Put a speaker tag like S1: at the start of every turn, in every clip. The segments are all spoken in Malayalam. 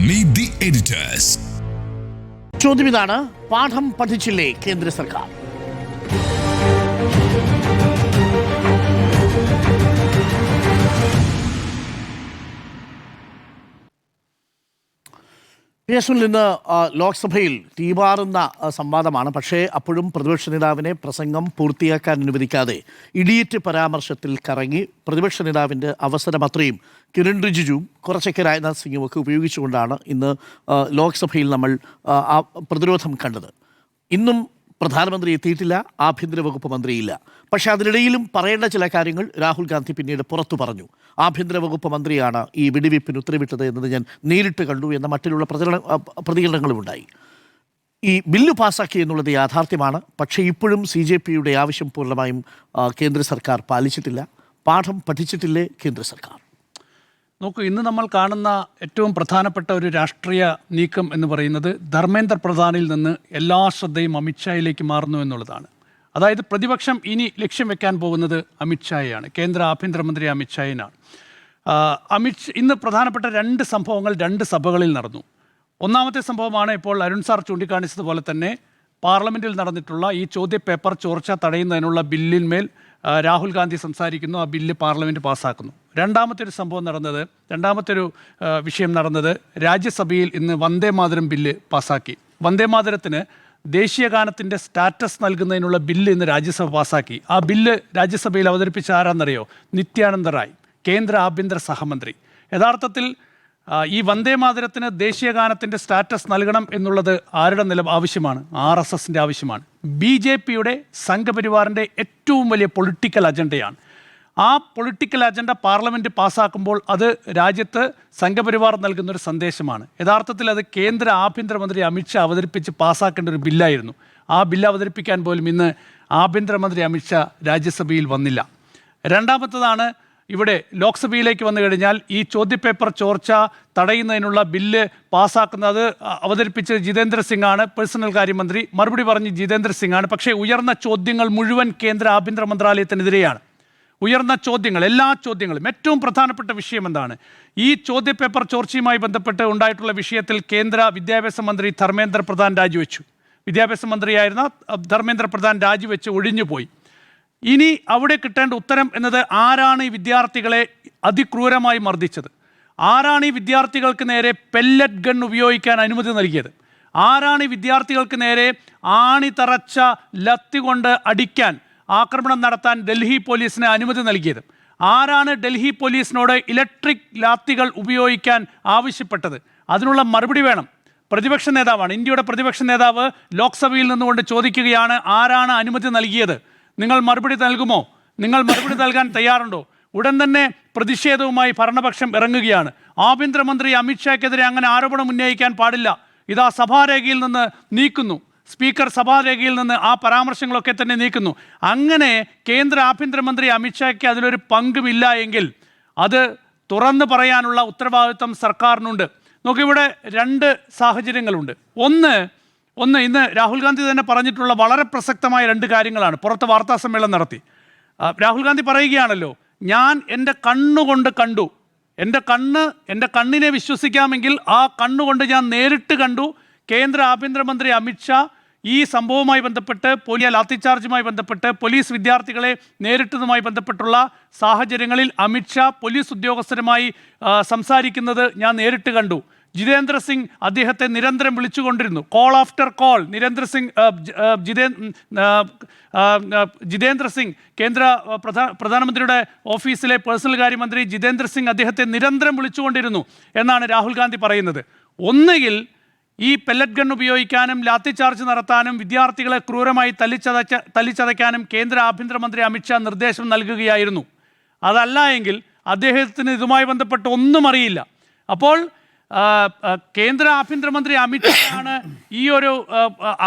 S1: Meet the editors.
S2: ചോദ്യം ഇതാണ്: പാഠം പഠിച്ചില്ലേ കേന്ദ്ര സർക്കാർ? കേസിൽ നിന്ന് ലോക്സഭയിൽ തീപാറുന്ന സംവാദമാണ്. പക്ഷേ അപ്പോഴും പ്രതിപക്ഷ നേതാവിനെ പ്രസംഗം പൂർത്തിയാക്കാൻ അനുവദിക്കാതെ ഇഡിയറ്റ് പരാമർശത്തിൽ കറങ്ങി പ്രതിപക്ഷ നേതാവിൻ്റെ അവസരം അത്രയും കിരൺ റിജിജുവും കുറച്ചൊക്കെ രാജ്നാഥ് സിംഗും ഒക്കെ ഉപയോഗിച്ചുകൊണ്ടാണ് ഇന്ന് ലോക്സഭയിൽ നമ്മൾ പ്രതിരോധം കണ്ടത്. ഇന്നും പ്രധാനമന്ത്രി എത്തിയിട്ടില്ല, ആഭ്യന്തര വകുപ്പ് മന്ത്രിയില്ല. പക്ഷേ അതിനിടയിലും പറയേണ്ട ചില കാര്യങ്ങൾ രാഹുൽ ഗാന്ധി പിന്നീട് പുറത്തു പറഞ്ഞു. ആഭ്യന്തര വകുപ്പ് മന്ത്രിയാണ് ഈ വെടിവയ്പ്പിന് ഉത്തരവിട്ടത് എന്നത് ഞാൻ നേരിട്ട് കണ്ടു എന്ന മറ്റുള്ള പ്രതികരണങ്ങളുമുണ്ടായി. ഈ ബില്ല് പാസ്സാക്കി എന്നുള്ളത് യാഥാർത്ഥ്യമാണ്. പക്ഷേ ഇപ്പോഴും CJPയുടെ ആവശ്യം പൂർണ്ണമായും കേന്ദ്ര സർക്കാർ പാലിച്ചിട്ടില്ല. പാഠം പഠിച്ചിട്ടില്ലേ കേന്ദ്ര സർക്കാർ?
S3: നോക്കൂ, ഇന്ന് നമ്മൾ കാണുന്ന ഏറ്റവും പ്രധാനപ്പെട്ട ഒരു രാഷ്ട്രീയ നീക്കം എന്ന് പറയുന്നത് ധർമ്മേന്ദ്ര പ്രധാനിൽ നിന്ന് എല്ലാ ശ്രദ്ധയും അമിത്ഷായിലേക്ക് മാറുന്നു എന്നുള്ളതാണ്. അതായത് പ്രതിപക്ഷം ഇനി ലക്ഷ്യം വെക്കാൻ പോകുന്നത് അമിത്ഷായെയാണ്, കേന്ദ്ര ആഭ്യന്തരമന്ത്രി അമിത്ഷായിനാണ്. ഇന്ന് പ്രധാനപ്പെട്ട രണ്ട് സംഭവങ്ങൾ രണ്ട് സഭകളിൽ നടന്നു. ഒന്നാമത്തെ സംഭവമാണ് ഇപ്പോൾ അരുൺ സാർ ചൂണ്ടിക്കാണിച്ചതുപോലെ തന്നെ പാർലമെൻറ്റിൽ നടന്നിട്ടുള്ള ഈ ചോദ്യപേപ്പർ ചോർച്ച തടയുന്നതിനുള്ള ബില്ലിന്മേൽ രാഹുൽ ഗാന്ധി സംസാരിക്കുന്നു, ആ ബില്ല് പാർലമെൻറ്റ് പാസ്സാക്കുന്നു. രണ്ടാമത്തെ ഒരു വിഷയം നടന്നത് രാജ്യസഭയിൽ ഇന്ന് വന്ദേ മാതരം ബില്ല് പാസ്സാക്കി. വന്ദേ മാതരത്തിന് ദേശീയ ഗാനത്തിൻ്റെ സ്റ്റാറ്റസ് നൽകുന്നതിനുള്ള ബില്ല് ഇന്ന് രാജ്യസഭ പാസ്സാക്കി. ആ ബില്ല് രാജ്യസഭയിൽ അവതരിപ്പിച്ച ആരാന്നറിയോ? നിത്യാനന്ദ റായ്, കേന്ദ്ര ആഭ്യന്തര സഹമന്ത്രി. യഥാർത്ഥത്തിൽ ഈ വന്ദേ മാതരത്തിന് ദേശീയ ഗാനത്തിൻ്റെ സ്റ്റാറ്റസ് നൽകണം എന്നുള്ളത് ആരുടെ ആവശ്യമാണ്? RSSൻ്റെ ആവശ്യമാണ്. BJPയുടെ സംഘപരിവാറിൻ്റെ ഏറ്റവും വലിയ പൊളിറ്റിക്കൽ അജണ്ടയാണ്. ആ പൊളിറ്റിക്കൽ അജണ്ട പാർലമെൻറ്റ് പാസ്സാക്കുമ്പോൾ അത് രാജ്യത്ത് സംഘപരിവാർ നൽകുന്നൊരു സന്ദേശമാണ്. യഥാർത്ഥത്തിൽ അത് കേന്ദ്ര ആഭ്യന്തരമന്ത്രി അമിത്ഷാ അവതരിപ്പിച്ച് പാസ്സാക്കേണ്ട ഒരു ബില്ലായിരുന്നു. ആ ബില്ല് അവതരിപ്പിക്കാൻ പോലും ഇന്ന് ആഭ്യന്തരമന്ത്രി അമിത്ഷാ രാജ്യസഭയിൽ വന്നില്ല. രണ്ടാമത്തതാണ്, ഇവിടെ ലോക്സഭയിലേക്ക് വന്നു കഴിഞ്ഞാൽ ഈ ചോദ്യപേപ്പർ ചോർച്ച തടയുന്നതിനുള്ള ബില്ല് പാസ്സാക്കുന്നത് അവതരിപ്പിച്ചത് ജിതേന്ദ്ര സിംഗ് ആണ്, പേഴ്സണൽ കാര്യമന്ത്രി. മറുപടി പറഞ്ഞ് ജിതേന്ദ്ര സിംഗ് ആണ്. പക്ഷേ ഉയർന്ന ചോദ്യങ്ങൾ മുഴുവൻ കേന്ദ്ര ആഭ്യന്തര മന്ത്രാലയത്തിനെതിരെയാണ്. ഉയർന്ന ചോദ്യങ്ങൾ, എല്ലാ ചോദ്യങ്ങളും. ഏറ്റവും പ്രധാനപ്പെട്ട വിഷയം എന്താണ്? ഈ ചോദ്യപേപ്പർ ചോർച്ചയുമായി ബന്ധപ്പെട്ട് ഉണ്ടായിട്ടുള്ള വിഷയത്തിൽ കേന്ദ്ര വിദ്യാഭ്യാസ മന്ത്രി ധർമ്മേന്ദ്ര പ്രധാൻ രാജിവെച്ചു. വിദ്യാഭ്യാസ മന്ത്രിയായിരുന്ന ധർമ്മേന്ദ്ര പ്രധാൻ രാജിവെച്ച് ഒഴിഞ്ഞുപോയി. ഇനി അവിടെ കിട്ടേണ്ട ഉത്തരം എന്നത് ആരാണ് ഈ വിദ്യാർത്ഥികളെ അതിക്രൂരമായി മർദ്ദിച്ചത്? ആരാണ് ഈ വിദ്യാർത്ഥികൾക്ക് നേരെ പെല്ലറ്റ് ഗൺ ഉപയോഗിക്കാൻ അനുമതി നൽകിയത്? ആരാണ് ഈ വിദ്യാർത്ഥികൾക്ക് നേരെ ആണി തറച്ച ലത്തി കൊണ്ട് അടിക്കാൻ, ആക്രമണം നടത്താൻ ഡൽഹി പോലീസിന് അനുമതി നൽകിയത്? ആരാണ് ഡൽഹി പോലീസിനോട് ഇലക്ട്രിക് ലാത്തികൾ ഉപയോഗിക്കാൻ ആവശ്യപ്പെട്ടത്? അതിനുള്ള മറുപടി വേണം. പ്രതിപക്ഷ നേതാവാണ്, ഇന്ത്യയുടെ പ്രതിപക്ഷ നേതാവ് ലോക്സഭയിൽ നിന്നുകൊണ്ട് ചോദിക്കുകയാണ്, ആരാണ് അനുമതി നൽകിയത്? നിങ്ങൾ മറുപടി നൽകുമോ? നിങ്ങൾ മറുപടി നൽകാൻ തയ്യാറുണ്ടോ? ഉടൻ തന്നെ പ്രതിഷേധവുമായി ഭരണപക്ഷം ഇറങ്ങുകയാണ്. ആഭ്യന്തരമന്ത്രി അമിത്ഷായ്ക്കെതിരെ അങ്ങനെ ആരോപണം ഉന്നയിക്കാൻ പാടില്ല. ഇതാ സഭാരേഖയിൽ നിന്ന് നീക്കുന്നു. സ്പീക്കർ സഭാരേഖയിൽ നിന്ന് ആ പരാമർശങ്ങളൊക്കെ തന്നെ നീക്കുന്നു. അങ്ങനെ കേന്ദ്ര ആഭ്യന്തരമന്ത്രി അമിത്ഷായ്ക്ക് അതിലൊരു പങ്കുമില്ല എങ്കിൽ അത് തുറന്നു പറയാനുള്ള ഉത്തരവാദിത്വം സർക്കാരിനുണ്ട്. നോക്കിവിടെ രണ്ട് സാഹചര്യങ്ങളുണ്ട്. ഒന്ന് ഇന്ന് രാഹുൽ ഗാന്ധി തന്നെ പറഞ്ഞിട്ടുള്ള വളരെ പ്രസക്തമായ രണ്ട് കാര്യങ്ങളാണ്. പുറത്ത് വാർത്താ സമ്മേളനം നടത്തി രാഹുൽ ഗാന്ധി പറയുകയാണല്ലോ, ഞാൻ എൻ്റെ കണ്ണുകൊണ്ട് കണ്ടു. എൻ്റെ കണ്ണിനെ വിശ്വസിക്കാമെങ്കിൽ ആ കണ്ണുകൊണ്ട് ഞാൻ നേരിട്ട് കണ്ടു. കേന്ദ്ര ആഭ്യന്തരമന്ത്രി അമിത്ഷാ ഈ സംഭവവുമായി ബന്ധപ്പെട്ട് ലാത്തിചാർജുമായി ബന്ധപ്പെട്ട് പോലീസ് വിദ്യാർത്ഥികളെ നേരിട്ടതുമായി ബന്ധപ്പെട്ടുള്ള സാഹചര്യങ്ങളിൽ അമിത്ഷാ പോലീസ് ഉദ്യോഗസ്ഥരുമായി സംസാരിക്കുന്നത് ഞാൻ നേരിട്ട് കണ്ടു. ജിതേന്ദ്ര സിംഗ് അദ്ദേഹത്തെ നിരന്തരം വിളിച്ചുകൊണ്ടിരുന്നു, call after call. Jitendra Singh കേന്ദ്ര പ്രധാനമന്ത്രിയുടെ ഓഫീസിലെ പേഴ്സണൽ കാര്യമന്ത്രി ജിതേന്ദ്ര സിംഗ് അദ്ദേഹത്തെ നിരന്തരം വിളിച്ചുകൊണ്ടിരുന്നു എന്നാണ് രാഹുൽ ഗാന്ധി പറയുന്നത്. ഒന്നുകിൽ ഈ പെല്ലറ്റ് ഗൺ ഉപയോഗിക്കാനും ലാത്തി ചാർജ് നടത്താനും വിദ്യാർത്ഥികളെ ക്രൂരമായി തല്ലിച്ചതയ്ക്കാനും കേന്ദ്ര ആഭ്യന്തരമന്ത്രി അമിത്ഷാ നിർദ്ദേശം നൽകുകയായിരുന്നു. അതല്ല എങ്കിൽ അദ്ദേഹത്തിന് ഇതുമായി ബന്ധപ്പെട്ട് ഒന്നും അറിയില്ല. അപ്പോൾ കേന്ദ്ര ആഭ്യന്തരമന്ത്രി അമിത്ഷായാണ് ഈ ഒരു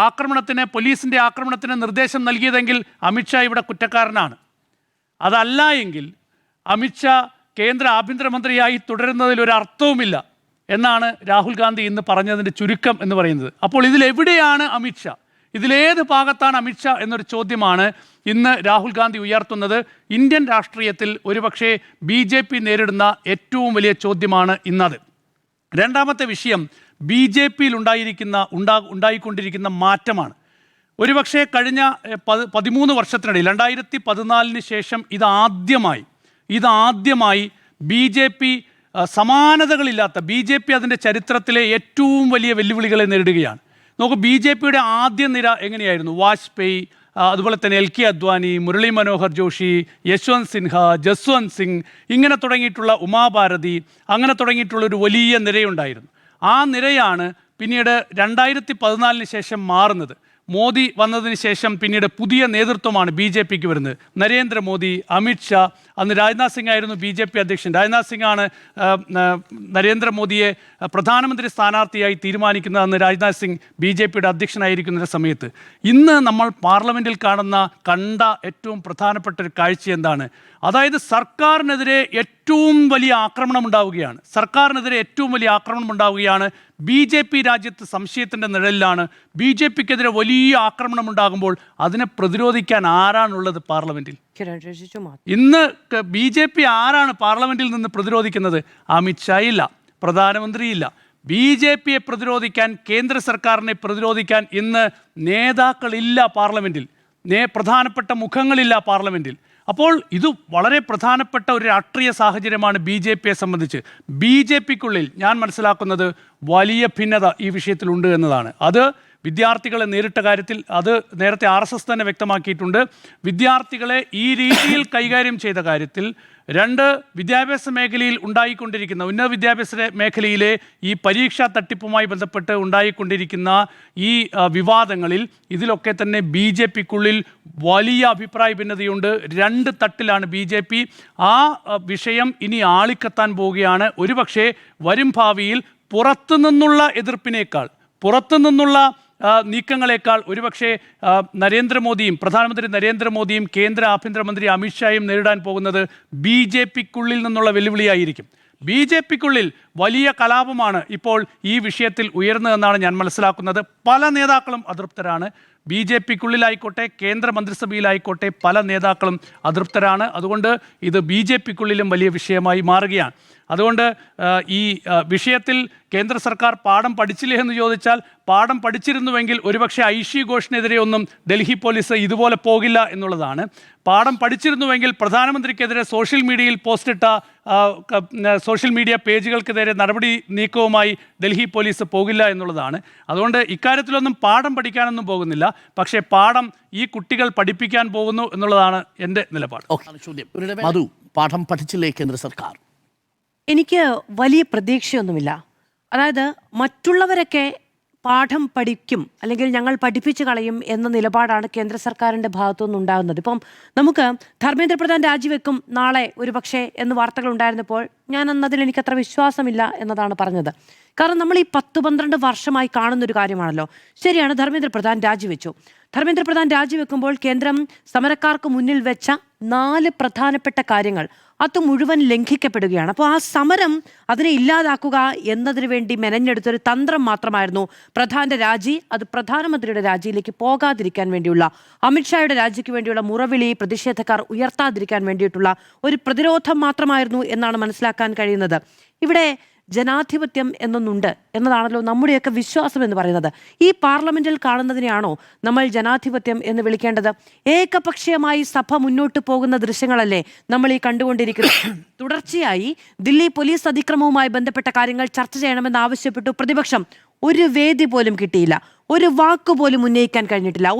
S3: പോലീസിൻ്റെ ആക്രമണത്തിന് നിർദ്ദേശം നൽകിയതെങ്കിൽ അമിത്ഷാ ഇവിടെ കുറ്റക്കാരനാണ്. അതല്ല എങ്കിൽ അമിത്ഷാ കേന്ദ്ര ആഭ്യന്തരമന്ത്രിയായി തുടരുന്നതിൽ ഒരു അർത്ഥവുമില്ല എന്നാണ് രാഹുൽ ഗാന്ധി ഇന്ന് പറഞ്ഞതിൻ്റെ ചുരുക്കം എന്ന് പറയുന്നത്. അപ്പോൾ ഇതിലെവിടെയാണ് അമിത്ഷാ? ഇതിലേത് ഭാഗത്താണ് അമിത്ഷാ എന്നൊരു ചോദ്യമാണ് ഇന്ന് രാഹുൽ ഗാന്ധി ഉയർത്തുന്നത്. ഇന്ത്യൻ രാഷ്ട്രീയത്തിൽ ഒരുപക്ഷെ BJP നേരിടുന്ന ഏറ്റവും വലിയ ചോദ്യമാണ് ഇന്നത്. രണ്ടാമത്തെ വിഷയം BJP-യിൽ ഉണ്ടായിക്കൊണ്ടിരിക്കുന്ന മാറ്റമാണ്. ഒരുപക്ഷെ കഴിഞ്ഞ 13 വർഷത്തിനിടയിൽ 2014 ശേഷം ഇതാദ്യമായി BJP സമാനതകളില്ലാത്ത BJP അതിൻ്റെ ചരിത്രത്തിലെ ഏറ്റവും വലിയ വെല്ലുവിളികളെ നേരിടുകയാണ്. നോക്കൂ, BJP-യുടെ ആദ്യ നിര എങ്ങനെയായിരുന്നു? വാജ്പേയി, അതുപോലെ തന്നെ LK അദ്വാനി, മുരളി മനോഹർ ജോഷി, യശ്വന്ത് സിൻഹ, ജസ്വന്ത് സിംഗ്, ഇങ്ങനെ തുടങ്ങിയിട്ടുള്ള ഉമാഭാരതി, അങ്ങനെ തുടങ്ങിയിട്ടുള്ള ഒരു വലിയ നിരയുണ്ടായിരുന്നു. ആ നിരയാണ് പിന്നീട് 2014 ശേഷം മാറുന്നത്. മോദി വന്നതിന് ശേഷം പിന്നീട് പുതിയ നേതൃത്വമാണ് BJP-ക്ക് വരുന്നത്. നരേന്ദ്രമോദി, അമിത്ഷാ, അന്ന് രാജ്നാഥ് സിംഗ് ആയിരുന്നു BJP അധ്യക്ഷൻ. രാജ്നാഥ് സിംഗ് ആണ് നരേന്ദ്രമോദിയെ പ്രധാനമന്ത്രി സ്ഥാനാർത്ഥിയായി തീരുമാനിക്കുന്നത്. അന്ന് രാജ്നാഥ് സിംഗ് BJP-യുടെ അധ്യക്ഷനായിരിക്കുന്ന സമയത്ത്. ഇന്ന് നമ്മൾ പാർലമെൻറ്റിൽ കണ്ട ഏറ്റവും പ്രധാനപ്പെട്ട ഒരു കാഴ്ച എന്താണ്? അതായത് സർക്കാരിനെതിരെ ഏറ്റവും വലിയ ആക്രമണം ഉണ്ടാവുകയാണ്. BJP രാജ്യത്ത് സംശയത്തിൻ്റെ നിഴലിലാണ്. BJP-ക്കെതിരെ വലിയ ആക്രമണം ഉണ്ടാകുമ്പോൾ അതിനെ പ്രതിരോധിക്കാൻ ആരാണുള്ളത് പാർലമെൻറ്റിൽ? ഇന്ന് BJP ആരാണ് പാർലമെൻറ്റിൽ നിന്ന് പ്രതിരോധിക്കുന്നത്? അമിത്ഷാ ഇല്ല, പ്രധാനമന്ത്രിയില്ല. BJP-യെ പ്രതിരോധിക്കാൻ, കേന്ദ്ര സർക്കാരിനെ പ്രതിരോധിക്കാൻ ഇന്ന് നേതാക്കളില്ല പാർലമെൻറ്റിൽ, പ്രധാനപ്പെട്ട മുഖങ്ങളില്ല പാർലമെൻറ്റിൽ. അപ്പോൾ ഇത് വളരെ പ്രധാനപ്പെട്ട ഒരു രാഷ്ട്രീയ സാഹചര്യമാണ് BJP-യെ സംബന്ധിച്ച്. BJP-ക്കുള്ളിൽ ഞാൻ മനസ്സിലാക്കുന്നത് വലിയ ഭിന്നത ഈ വിഷയത്തിലുണ്ട് എന്നതാണ്. അത് വിദ്യാർത്ഥികളെ നേരിട്ട കാര്യത്തിൽ അത് നേരത്തെ RSS തന്നെ വ്യക്തമാക്കിയിട്ടുണ്ട്. വിദ്യാർത്ഥികളെ ഈ രീതിയിൽ കൈകാര്യം ചെയ്ത കാര്യത്തിൽ, വിദ്യാഭ്യാസ മേഖലയിൽ ഉണ്ടായിക്കൊണ്ടിരിക്കുന്ന, ഉന്നത വിദ്യാഭ്യാസ മേഖലയിലെ ഈ പരീക്ഷാ തട്ടിപ്പുമായി ബന്ധപ്പെട്ട് ഉണ്ടായിക്കൊണ്ടിരിക്കുന്ന ഈ വിവാദങ്ങളിൽ ഇതിലൊക്കെ തന്നെ BJP-ക്കുള്ളിൽ വലിയ അഭിപ്രായ ഭിന്നതയുണ്ട്. 2 തട്ടിലാണ് BJP. ആ വിഷയം ഇനി ആളിക്കത്താൻ പോവുകയാണ്. ഒരുപക്ഷെ വരും ഭാവിയിൽ പുറത്തുനിന്നുള്ള എതിർപ്പിനേക്കാൾ, പുറത്തുനിന്നുള്ള നീക്കങ്ങളെക്കാൾ ഒരുപക്ഷെ പ്രധാനമന്ത്രി നരേന്ദ്രമോദിയും കേന്ദ്ര ആഭ്യന്തരമന്ത്രി അമിത്ഷായും നേരിടാൻ പോകുന്നത് BJP-ക്കുള്ളിൽ നിന്നുള്ള വെല്ലുവിളിയായിരിക്കും. BJP-ക്കുള്ളിൽ വലിയ കലാപമാണ് ഇപ്പോൾ ഈ വിഷയത്തിൽ ഉയർന്നതെന്നാണ് ഞാൻ മനസ്സിലാക്കുന്നത്. പല നേതാക്കളും അതൃപ്തരാണ്. BJP-ക്കുള്ളിലായിക്കോട്ടെ, കേന്ദ്ര മന്ത്രിസഭയിലായിക്കോട്ടെ, പല നേതാക്കളും അതൃപ്തരാണ്. അതുകൊണ്ട് ഇത് BJP-ക്കുള്ളിലും വലിയ വിഷയമായി മാറുകയാണ്. അതുകൊണ്ട് ഈ വിഷയത്തിൽ കേന്ദ്ര സർക്കാർ പാഠം പഠിച്ചില്ലേ എന്ന് ചോദിച്ചാൽ, പാഠം പഠിച്ചിരുന്നുവെങ്കിൽ ഒരുപക്ഷെ ഐഷി ഘോഷിനെതിരെ ഒന്നും ഡൽഹി പോലീസ് ഇതുപോലെ പോകില്ല എന്നുള്ളതാണ്. പാഠം പഠിച്ചിരുന്നുവെങ്കിൽ പ്രധാനമന്ത്രിക്കെതിരെ സോഷ്യൽ മീഡിയയിൽ പോസ്റ്റിട്ട സോഷ്യൽ മീഡിയ പേജുകൾക്കെതിരെ നടപടി നീക്കവുമായി ഡൽഹി പോലീസ് പോകില്ല എന്നുള്ളതാണ്. അതുകൊണ്ട് ഇക്കാര്യത്തിലൊന്നും പാഠം പഠിക്കാനൊന്നും പോകുന്നില്ല. പക്ഷേ പാഠം ഈ കുട്ടികൾ പഠിപ്പിക്കാൻ പോകുന്നു എന്നുള്ളതാണ് എൻ്റെ നിലപാട്.
S2: മധു, പാഠം പഠിച്ചില്ലേ കേന്ദ്ര സർക്കാർ?
S1: എനിക്ക് വലിയ പ്രതീക്ഷയൊന്നുമില്ല. അതായത് മറ്റുള്ളവരൊക്കെ പാഠം പഠിക്കും, അല്ലെങ്കിൽ ഞങ്ങൾ പഠിപ്പിച്ചു കളയും എന്ന നിലപാടാണ് കേന്ദ്ര സർക്കാരിൻ്റെ ഭാഗത്തുനിന്ന് ഉണ്ടാകുന്നത്. ഇപ്പം നമുക്ക് ധർമ്മേന്ദ്ര പ്രധാൻ രാജിവെക്കും നാളെ ഒരുപക്ഷെ എന്ന് വാർത്തകൾ ഉണ്ടായിരുന്നപ്പോൾ ഞാൻ അന്നതിൽ എനിക്കത്ര വിശ്വാസമില്ല എന്നതാണ് പറഞ്ഞത്. കാരണം നമ്മൾ ഈ 10-12 വർഷമായി കാണുന്നൊരു കാര്യമാണല്ലോ. ശരിയാണ്, ധർമ്മേന്ദ്ര പ്രധാൻ രാജിവെച്ചു. ധർമ്മേന്ദ്ര പ്രധാൻ രാജിവെക്കുമ്പോൾ കേന്ദ്രം സമരക്കാർക്ക് മുന്നിൽ വെച്ച 4 പ്രധാനപ്പെട്ട കാര്യങ്ങൾ അത് മുഴുവൻ ലംഘിക്കപ്പെടുകയാണ്. അപ്പോൾ ആ സമരം അതിനെ ഇല്ലാതാക്കുക എന്നതിന് വേണ്ടി മെനഞ്ഞെടുത്തൊരു തന്ത്രം മാത്രമായിരുന്നു പ്രധാന്റെ രാജി. അത് പ്രധാനമന്ത്രിയുടെ രാജിയിലേക്ക് പോകാതിരിക്കാൻ വേണ്ടിയുള്ള, അമിത്ഷായുടെ രാജിക്ക് വേണ്ടിയുള്ള മുറവിളി പ്രതിഷേധക്കാർ ഉയർത്താതിരിക്കാൻ വേണ്ടിയിട്ടുള്ള ഒരു പ്രതിരോധം മാത്രമായിരുന്നു എന്നാണ് മനസ്സിലാക്കാൻ കഴിയുന്നത്. ഇവിടെ ജനാധിപത്യം എന്നൊന്നുണ്ട് എന്നതാണല്ലോ നമ്മുടെയൊക്കെ വിശ്വാസം എന്ന് പറയുന്നത്. ഈ പാർലമെന്റിൽ കാണുന്നതിനെയാണോ നമ്മൾ ജനാധിപത്യം എന്ന് വിളിക്കേണ്ടത്? ഏകപക്ഷീയമായി സഭ മുന്നോട്ട് പോകുന്ന ദൃശ്യങ്ങളല്ലേ നമ്മൾ ഈ കണ്ടുകൊണ്ടിരിക്കുന്നത്. തുടർച്ചയായി ദില്ലി പോലീസ് അതിക്രമവുമായി ബന്ധപ്പെട്ട കാര്യങ്ങൾ ചർച്ച ചെയ്യണമെന്ന് ആവശ്യപ്പെട്ടു പ്രതിപക്ഷം. ഒരു വേദി പോലും കിട്ടിയില്ല, ഒരു വാക്കുപോലും ഉന്നയിക്കാൻ കഴിഞ്ഞിട്ടില്ല.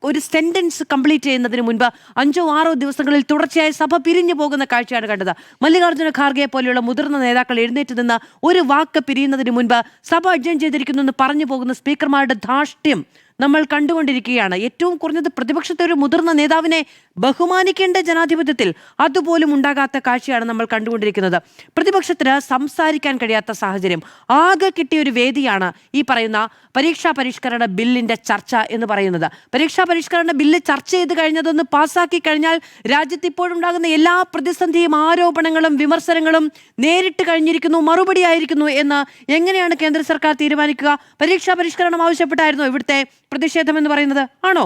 S1: ഒരു സെന്റൻസ് കംപ്ലീറ്റ് ചെയ്യുന്നതിന് മുൻപ് 5-6 ദിവസങ്ങളിൽ തുടർച്ചയായി സഭ പിരിഞ്ഞു പോകുന്ന കാഴ്ചയാണ് കണ്ടത്. മല്ലികാർജ്ജുന ഖാർഗെ പോലെയുള്ള മുതിർന്ന നേതാക്കൾ എഴുന്നേറ്റ് നിന്ന് ഒരു വാക്ക് പിരിയുന്നതിന് മുൻപ് സഭ അഡ്ജേൺ ചെയ്തിരിക്കുന്നു എന്ന് പറഞ്ഞു പോകുന്ന സ്പീക്കർമാരുടെ ധാർഷ്ട്യം നമ്മൾ കണ്ടുകൊണ്ടിരിക്കുകയാണ്. ഏറ്റവും കുറഞ്ഞത് പ്രതിപക്ഷത്തെ ഒരു മുതിർന്ന നേതാവിനെ ബഹുമാനിക്കേണ്ട ജനാധിപത്യത്തിൽ അതുപോലും ഉണ്ടാകാത്ത കാഴ്ചയാണ് നമ്മൾ കണ്ടുകൊണ്ടിരിക്കുന്നത്. പ്രതിപക്ഷത്തിന് സംസാരിക്കാൻ കഴിയാത്ത സാഹചര്യം. ആകെ കിട്ടിയ ഒരു വേദിയാണ് ഈ പറയുന്ന പരീക്ഷാ പരിഷ്കരണ ബില്ലിന്റെ ചർച്ച എന്ന് പറയുന്നത്. പരീക്ഷാ പരിഷ്കരണ ബില്ല് ചർച്ച ചെയ്ത് കഴിഞ്ഞതൊന്ന് പാസ്സാക്കി കഴിഞ്ഞാൽ രാജ്യത്ത് ഇപ്പോഴുണ്ടാകുന്ന എല്ലാ പ്രതിസന്ധിയും, ആരോപണങ്ങളും വിമർശനങ്ങളും നേരിട്ട് കഴിഞ്ഞിരിക്കുന്നു, മറുപടി ആയിരിക്കുന്നു എന്ന് എങ്ങനെയാണ് കേന്ദ്ര സർക്കാർ തീരുമാനിക്കുക? പരീക്ഷാ പരിഷ്കരണം ആവശ്യപ്പെട്ടായിരുന്നോ ഇവിടുത്തെ പ്രതിഷേധം എന്ന് പറയുന്നത്? ആണോ?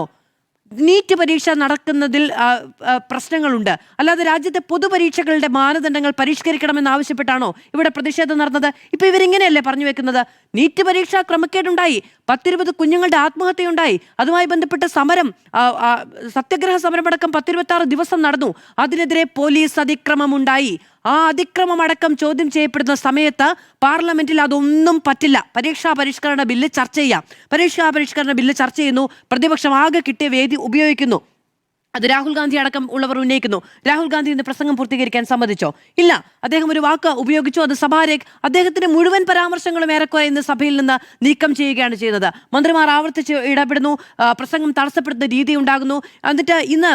S1: നീറ്റ് പരീക്ഷ നടക്കുന്നതിൽ പ്രശ്നങ്ങളുണ്ട്, അല്ലാതെ രാജ്യത്തെ പൊതുപരീക്ഷകളുടെ മാനദണ്ഡങ്ങൾ പരിഷ്കരിക്കണമെന്ന് ആവശ്യപ്പെട്ടാണോ ഇവിടെ പ്രതിഷേധം നടന്നത്? ഇപ്പൊ ഇവരിങ്ങനെയല്ലേ പറഞ്ഞു വെക്കുന്നത്? നീറ്റ് പരീക്ഷ ക്രമക്കേടുണ്ടായി, 10-20 കുഞ്ഞുങ്ങളുടെ ആത്മഹത്യയുണ്ടായി, അതുമായി ബന്ധപ്പെട്ട സമരം, സത്യഗ്രഹ സമരമടക്കം 10-26 ദിവസം നടന്നു, അതിനെതിരെ പോലീസ് അതിക്രമമുണ്ടായി. ആ അതിക്രമം അടക്കം ചോദ്യം ചെയ്യപ്പെടുന്ന സമയത്ത് പാർലമെന്റിൽ അതൊന്നും പറ്റില്ല. പരീക്ഷാ പരിഷ്കരണ ബില്ല് ചർച്ച ചെയ്യാം. പരീക്ഷാ പരിഷ്കരണ ബില്ല് ചർച്ച ചെയ്യുന്നു, പ്രതിപക്ഷം ആകെ കിട്ടിയ വേദി ഉപയോഗിക്കുന്നു. അത് രാഹുൽ ഗാന്ധി അടക്കം ഉള്ളവർ ഉന്നയിക്കുന്നു. രാഹുൽ ഗാന്ധി ഇന്ന് പ്രസംഗം പൂർത്തീകരിക്കാൻ സമ്മതിച്ചോ? ഇല്ല. അദ്ദേഹം ഒരു വാക്ക് ഉപയോഗിച്ചു, അത് സഭാരേഖ. അദ്ദേഹത്തിന്റെ മുഴുവൻ പരാമർശങ്ങളും ഏറെക്കുറെ ഇന്ന് സഭയിൽ നിന്ന് നീക്കം ചെയ്യുകയാണ് ചെയ്യുന്നത്. മന്ത്രിമാർ ആവർത്തിച്ച് ഇടപെടുന്നു, പ്രസംഗം തടസ്സപ്പെടുന്ന രീതി ഉണ്ടാകുന്നു. എന്നിട്ട് ഇന്ന്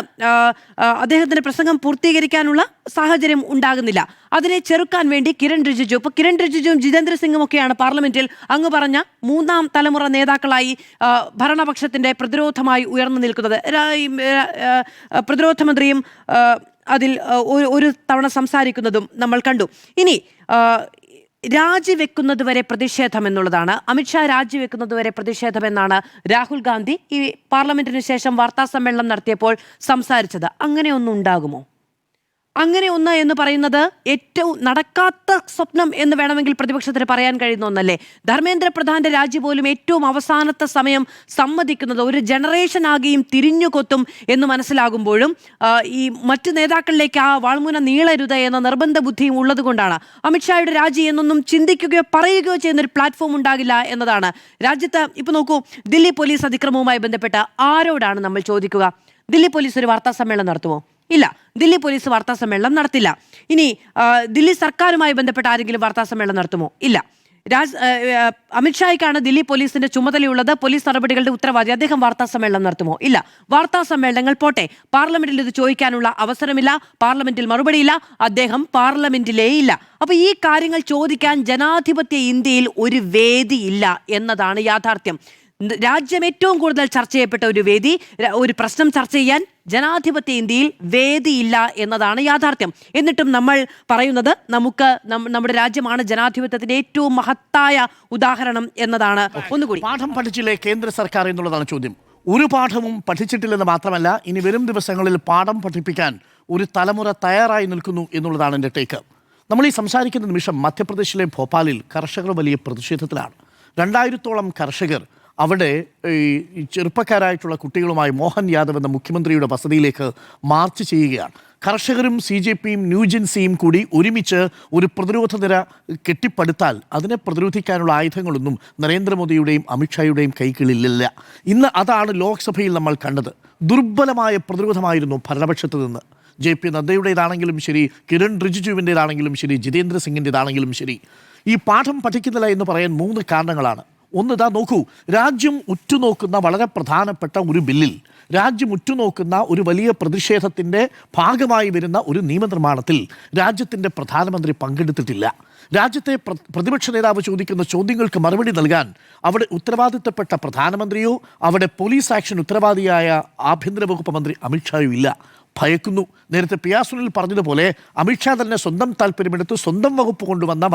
S1: അദ്ദേഹത്തിന്റെ പ്രസംഗം പൂർത്തീകരിക്കാനുള്ള സാഹചര്യം ഉണ്ടാകുന്നില്ല. അതിനെ ചെറുക്കാൻ വേണ്ടി കിരൺ റിജിജു, ഇപ്പൊ കിരൺ റിജിജുവും ജിതേന്ദ്ര സിംഗും ഒക്കെയാണ് പാർലമെന്റിൽ അങ്ങ് പറഞ്ഞ 3ാം തലമുറ നേതാക്കളായി ഭരണപക്ഷത്തിന്റെ പ്രതിരോധമായി ഉയർന്നു നിൽക്കുന്നത്. പ്രതിരോധ മന്ത്രിയും അതിൽ ഒരു തവണ സംസാരിക്കുന്നതും നമ്മൾ കണ്ടു. ഇനി രാജിവെക്കുന്നത് വരെ പ്രതിഷേധം എന്നുള്ളതാണ്. അമിത്ഷാ രാജിവെക്കുന്നത് വരെ പ്രതിഷേധം എന്നാണ് രാഹുൽ ഗാന്ധി ഈ പാർലമെന്റിന് ശേഷം വാർത്താ സമ്മേളനം നടത്തിയപ്പോൾ സംസാരിച്ചത്. അങ്ങനെ ഒന്നും ഉണ്ടാകുമോ? അങ്ങനെ ഒന്ന് എന്ന് പറയുന്നത് ഏറ്റവും നടക്കാത്ത സ്വപ്നം എന്ന് വേണമെങ്കിൽ പ്രതിപക്ഷത്തിന് പറയാൻ കഴിയുന്ന ഒന്നല്ലേ? ധർമ്മേന്ദ്ര പ്രധാന്റെ രാജി പോലും ഏറ്റവും അവസാനത്തെ സമയം സമ്മതിക്കുന്നത് ഒരു ജനറേഷൻ ആകെയും തിരിഞ്ഞുകൊത്തും എന്ന് മനസ്സിലാകുമ്പോഴും ഈ മറ്റു നേതാക്കളിലേക്ക് ആ വാൾമുന നീളരുത് എന്ന നിർബന്ധ ബുദ്ധിയും ഉള്ളത് കൊണ്ടാണ് അമിത്ഷായുടെ രാജി എന്നൊന്നും ചിന്തിക്കുകയോ പറയുകയോ ചെയ്യുന്ന ഒരു പ്ലാറ്റ്ഫോം ഉണ്ടാകില്ല എന്നതാണ്. രാജ്യത്ത് ഇപ്പൊ നോക്കൂ, ദില്ലി പോലീസ് അതിക്രമവുമായി ബന്ധപ്പെട്ട് ആരോടാണ് നമ്മൾ ചോദിക്കുക? ദില്ലി പോലീസ് ഒരു വാർത്താ സമ്മേളനം നടത്തുമോ? ഇല്ല. ദില്ലി പോലീസ് വാർത്താ സമ്മേളനം നടത്തില്ല. ഇനി ദില്ലി സർക്കാരുമായി ബന്ധപ്പെട്ട ആരെങ്കിലും വാർത്താ സമ്മേളനം നടത്തുമോ? ഇല്ല. അമിത്ഷായ്ക്കാണ് ദില്ലി പോലീസിന്റെ ചുമതലയുള്ളത്, പോലീസ് നടപടികളുടെ ഉത്തരവാദി. അദ്ദേഹം വാർത്താ സമ്മേളനം നടത്തുമോ? ഇല്ല. വാർത്താ സമ്മേളനങ്ങൾ പോട്ടെ, പാർലമെന്റിൽ ഇത് ചോദിക്കാനുള്ള അവസരമില്ല, പാർലമെന്റിൽ മറുപടിയില്ല, അദ്ദേഹം പാർലമെന്റിലേ ഇല്ല. അപ്പൊ ഈ കാര്യങ്ങൾ ചോദിക്കാൻ ജനാധിപത്യ ഇന്ത്യയിൽ ഒരു വേദിയില്ല എന്നതാണ് യാഥാർത്ഥ്യം. രാജ്യം ഏറ്റവും കൂടുതൽ ചർച്ച ചെയ്യപ്പെട്ട ഒരു വേദി, ഒരു പ്രശ്നം ചർച്ച ചെയ്യാൻ ജനാധിപത്യ ഇന്ത്യയിൽ വേദിയില്ല എന്നതാണ് യാഥാർത്ഥ്യം. എന്നിട്ടും നമ്മൾ പറയുന്നത് നമ്മുടെ രാജ്യമാണ് ജനാധിപത്യത്തിന്റെ ഏറ്റവും മഹത്തായ ഉദാഹരണം എന്നതാണ്. ഒന്നുകൂടി,
S2: പാഠം പഠിച്ചില്ലേ കേന്ദ്ര സർക്കാർ എന്നുള്ളതാണ് ചോദ്യം. ഒരു പാഠവും പഠിച്ചിട്ടില്ലെന്ന് മാത്രമല്ല, ഇനി വരും ദിവസങ്ങളിൽ പാഠം പഠിപ്പിക്കാൻ ഒരു തലമുറ തയ്യാറായി നിൽക്കുന്നു എന്നുള്ളതാണ് എൻ്റെ ടേക്ക്. നമ്മൾ ഈ സംസാരിക്കുന്ന നിമിഷം മധ്യപ്രദേശിലെ ഭോപ്പാലിൽ കർഷകർ വലിയ പ്രതിഷേധത്തിലാണ്. 2000-ഓളം കർഷകർ അവിടെ ഈ ചെറുപ്പക്കാരായിട്ടുള്ള കുട്ടികളുമായി മോഹൻ യാദവ് എന്ന മുഖ്യമന്ത്രിയുടെ വസതിയിലേക്ക് മാർച്ച് ചെയ്യുകയാണ്. കർഷകരും CJPയും ന്യൂജൻസിയും കൂടി ഒരുമിച്ച് ഒരു പ്രതിരോധ നിര കെട്ടിപ്പടുത്താൽ അതിനെ പ്രതിരോധിക്കാനുള്ള ആയുധങ്ങളൊന്നും നരേന്ദ്രമോദിയുടെയും അമിത്ഷായുടെയും കൈകളിലില്ല. ഇന്ന് അതാണ് ലോക്സഭയിൽ നമ്മൾ കണ്ടത്. ദുർബലമായ പ്രതിരോധമായിരുന്നു ഭരണപക്ഷത്ത് നിന്ന്. JP നദ്ദയുടേതാണെങ്കിലും ശരി, കിരൺ റിജിജുവിൻ്റേതാണെങ്കിലും ശരി, ജിതേന്ദ്ര സിംഗിൻ്റേതാണെങ്കിലും ശരി. ഈ പാഠം പഠിക്കുന്നില്ല എന്ന് പറയാൻ 3 കാരണങ്ങളാണ്. ഒന്ന്, ഇതാ നോക്കൂ, രാജ്യം ഉറ്റുനോക്കുന്ന വളരെ പ്രധാനപ്പെട്ട ഒരു ബില്ലിൽ, രാജ്യം ഉറ്റുനോക്കുന്ന ഒരു വലിയ പ്രതിഷേധത്തിൻ്റെ ഭാഗമായി വരുന്ന ഒരു നിയമനിർമ്മാണത്തിൽ രാജ്യത്തിൻ്റെ പ്രധാനമന്ത്രി പങ്കെടുത്തിട്ടില്ല. രാജ്യത്തെ പ്രതിപക്ഷ നേതാവ് ചോദിക്കുന്ന ചോദ്യങ്ങൾക്ക് മറുപടി നൽകാൻ അവിടെ ഉത്തരവാദിത്തപ്പെട്ട പ്രധാനമന്ത്രിയോ അവിടെ പോലീസ് ആക്ഷൻ ഉത്തരവാദിയായ ആഭ്യന്തര വകുപ്പ് മന്ത്രി അമിത്ഷായോ ഇല്ല. ഭയക്കുന്നു. നേരത്തെ പിയാസുനിൽ പറഞ്ഞതുപോലെ അമിത്ഷാ തന്നെ സ്വന്തം താല്പര്യമെടുത്ത് സ്വന്തം വകുപ്പ് കൊണ്ടുവന്ന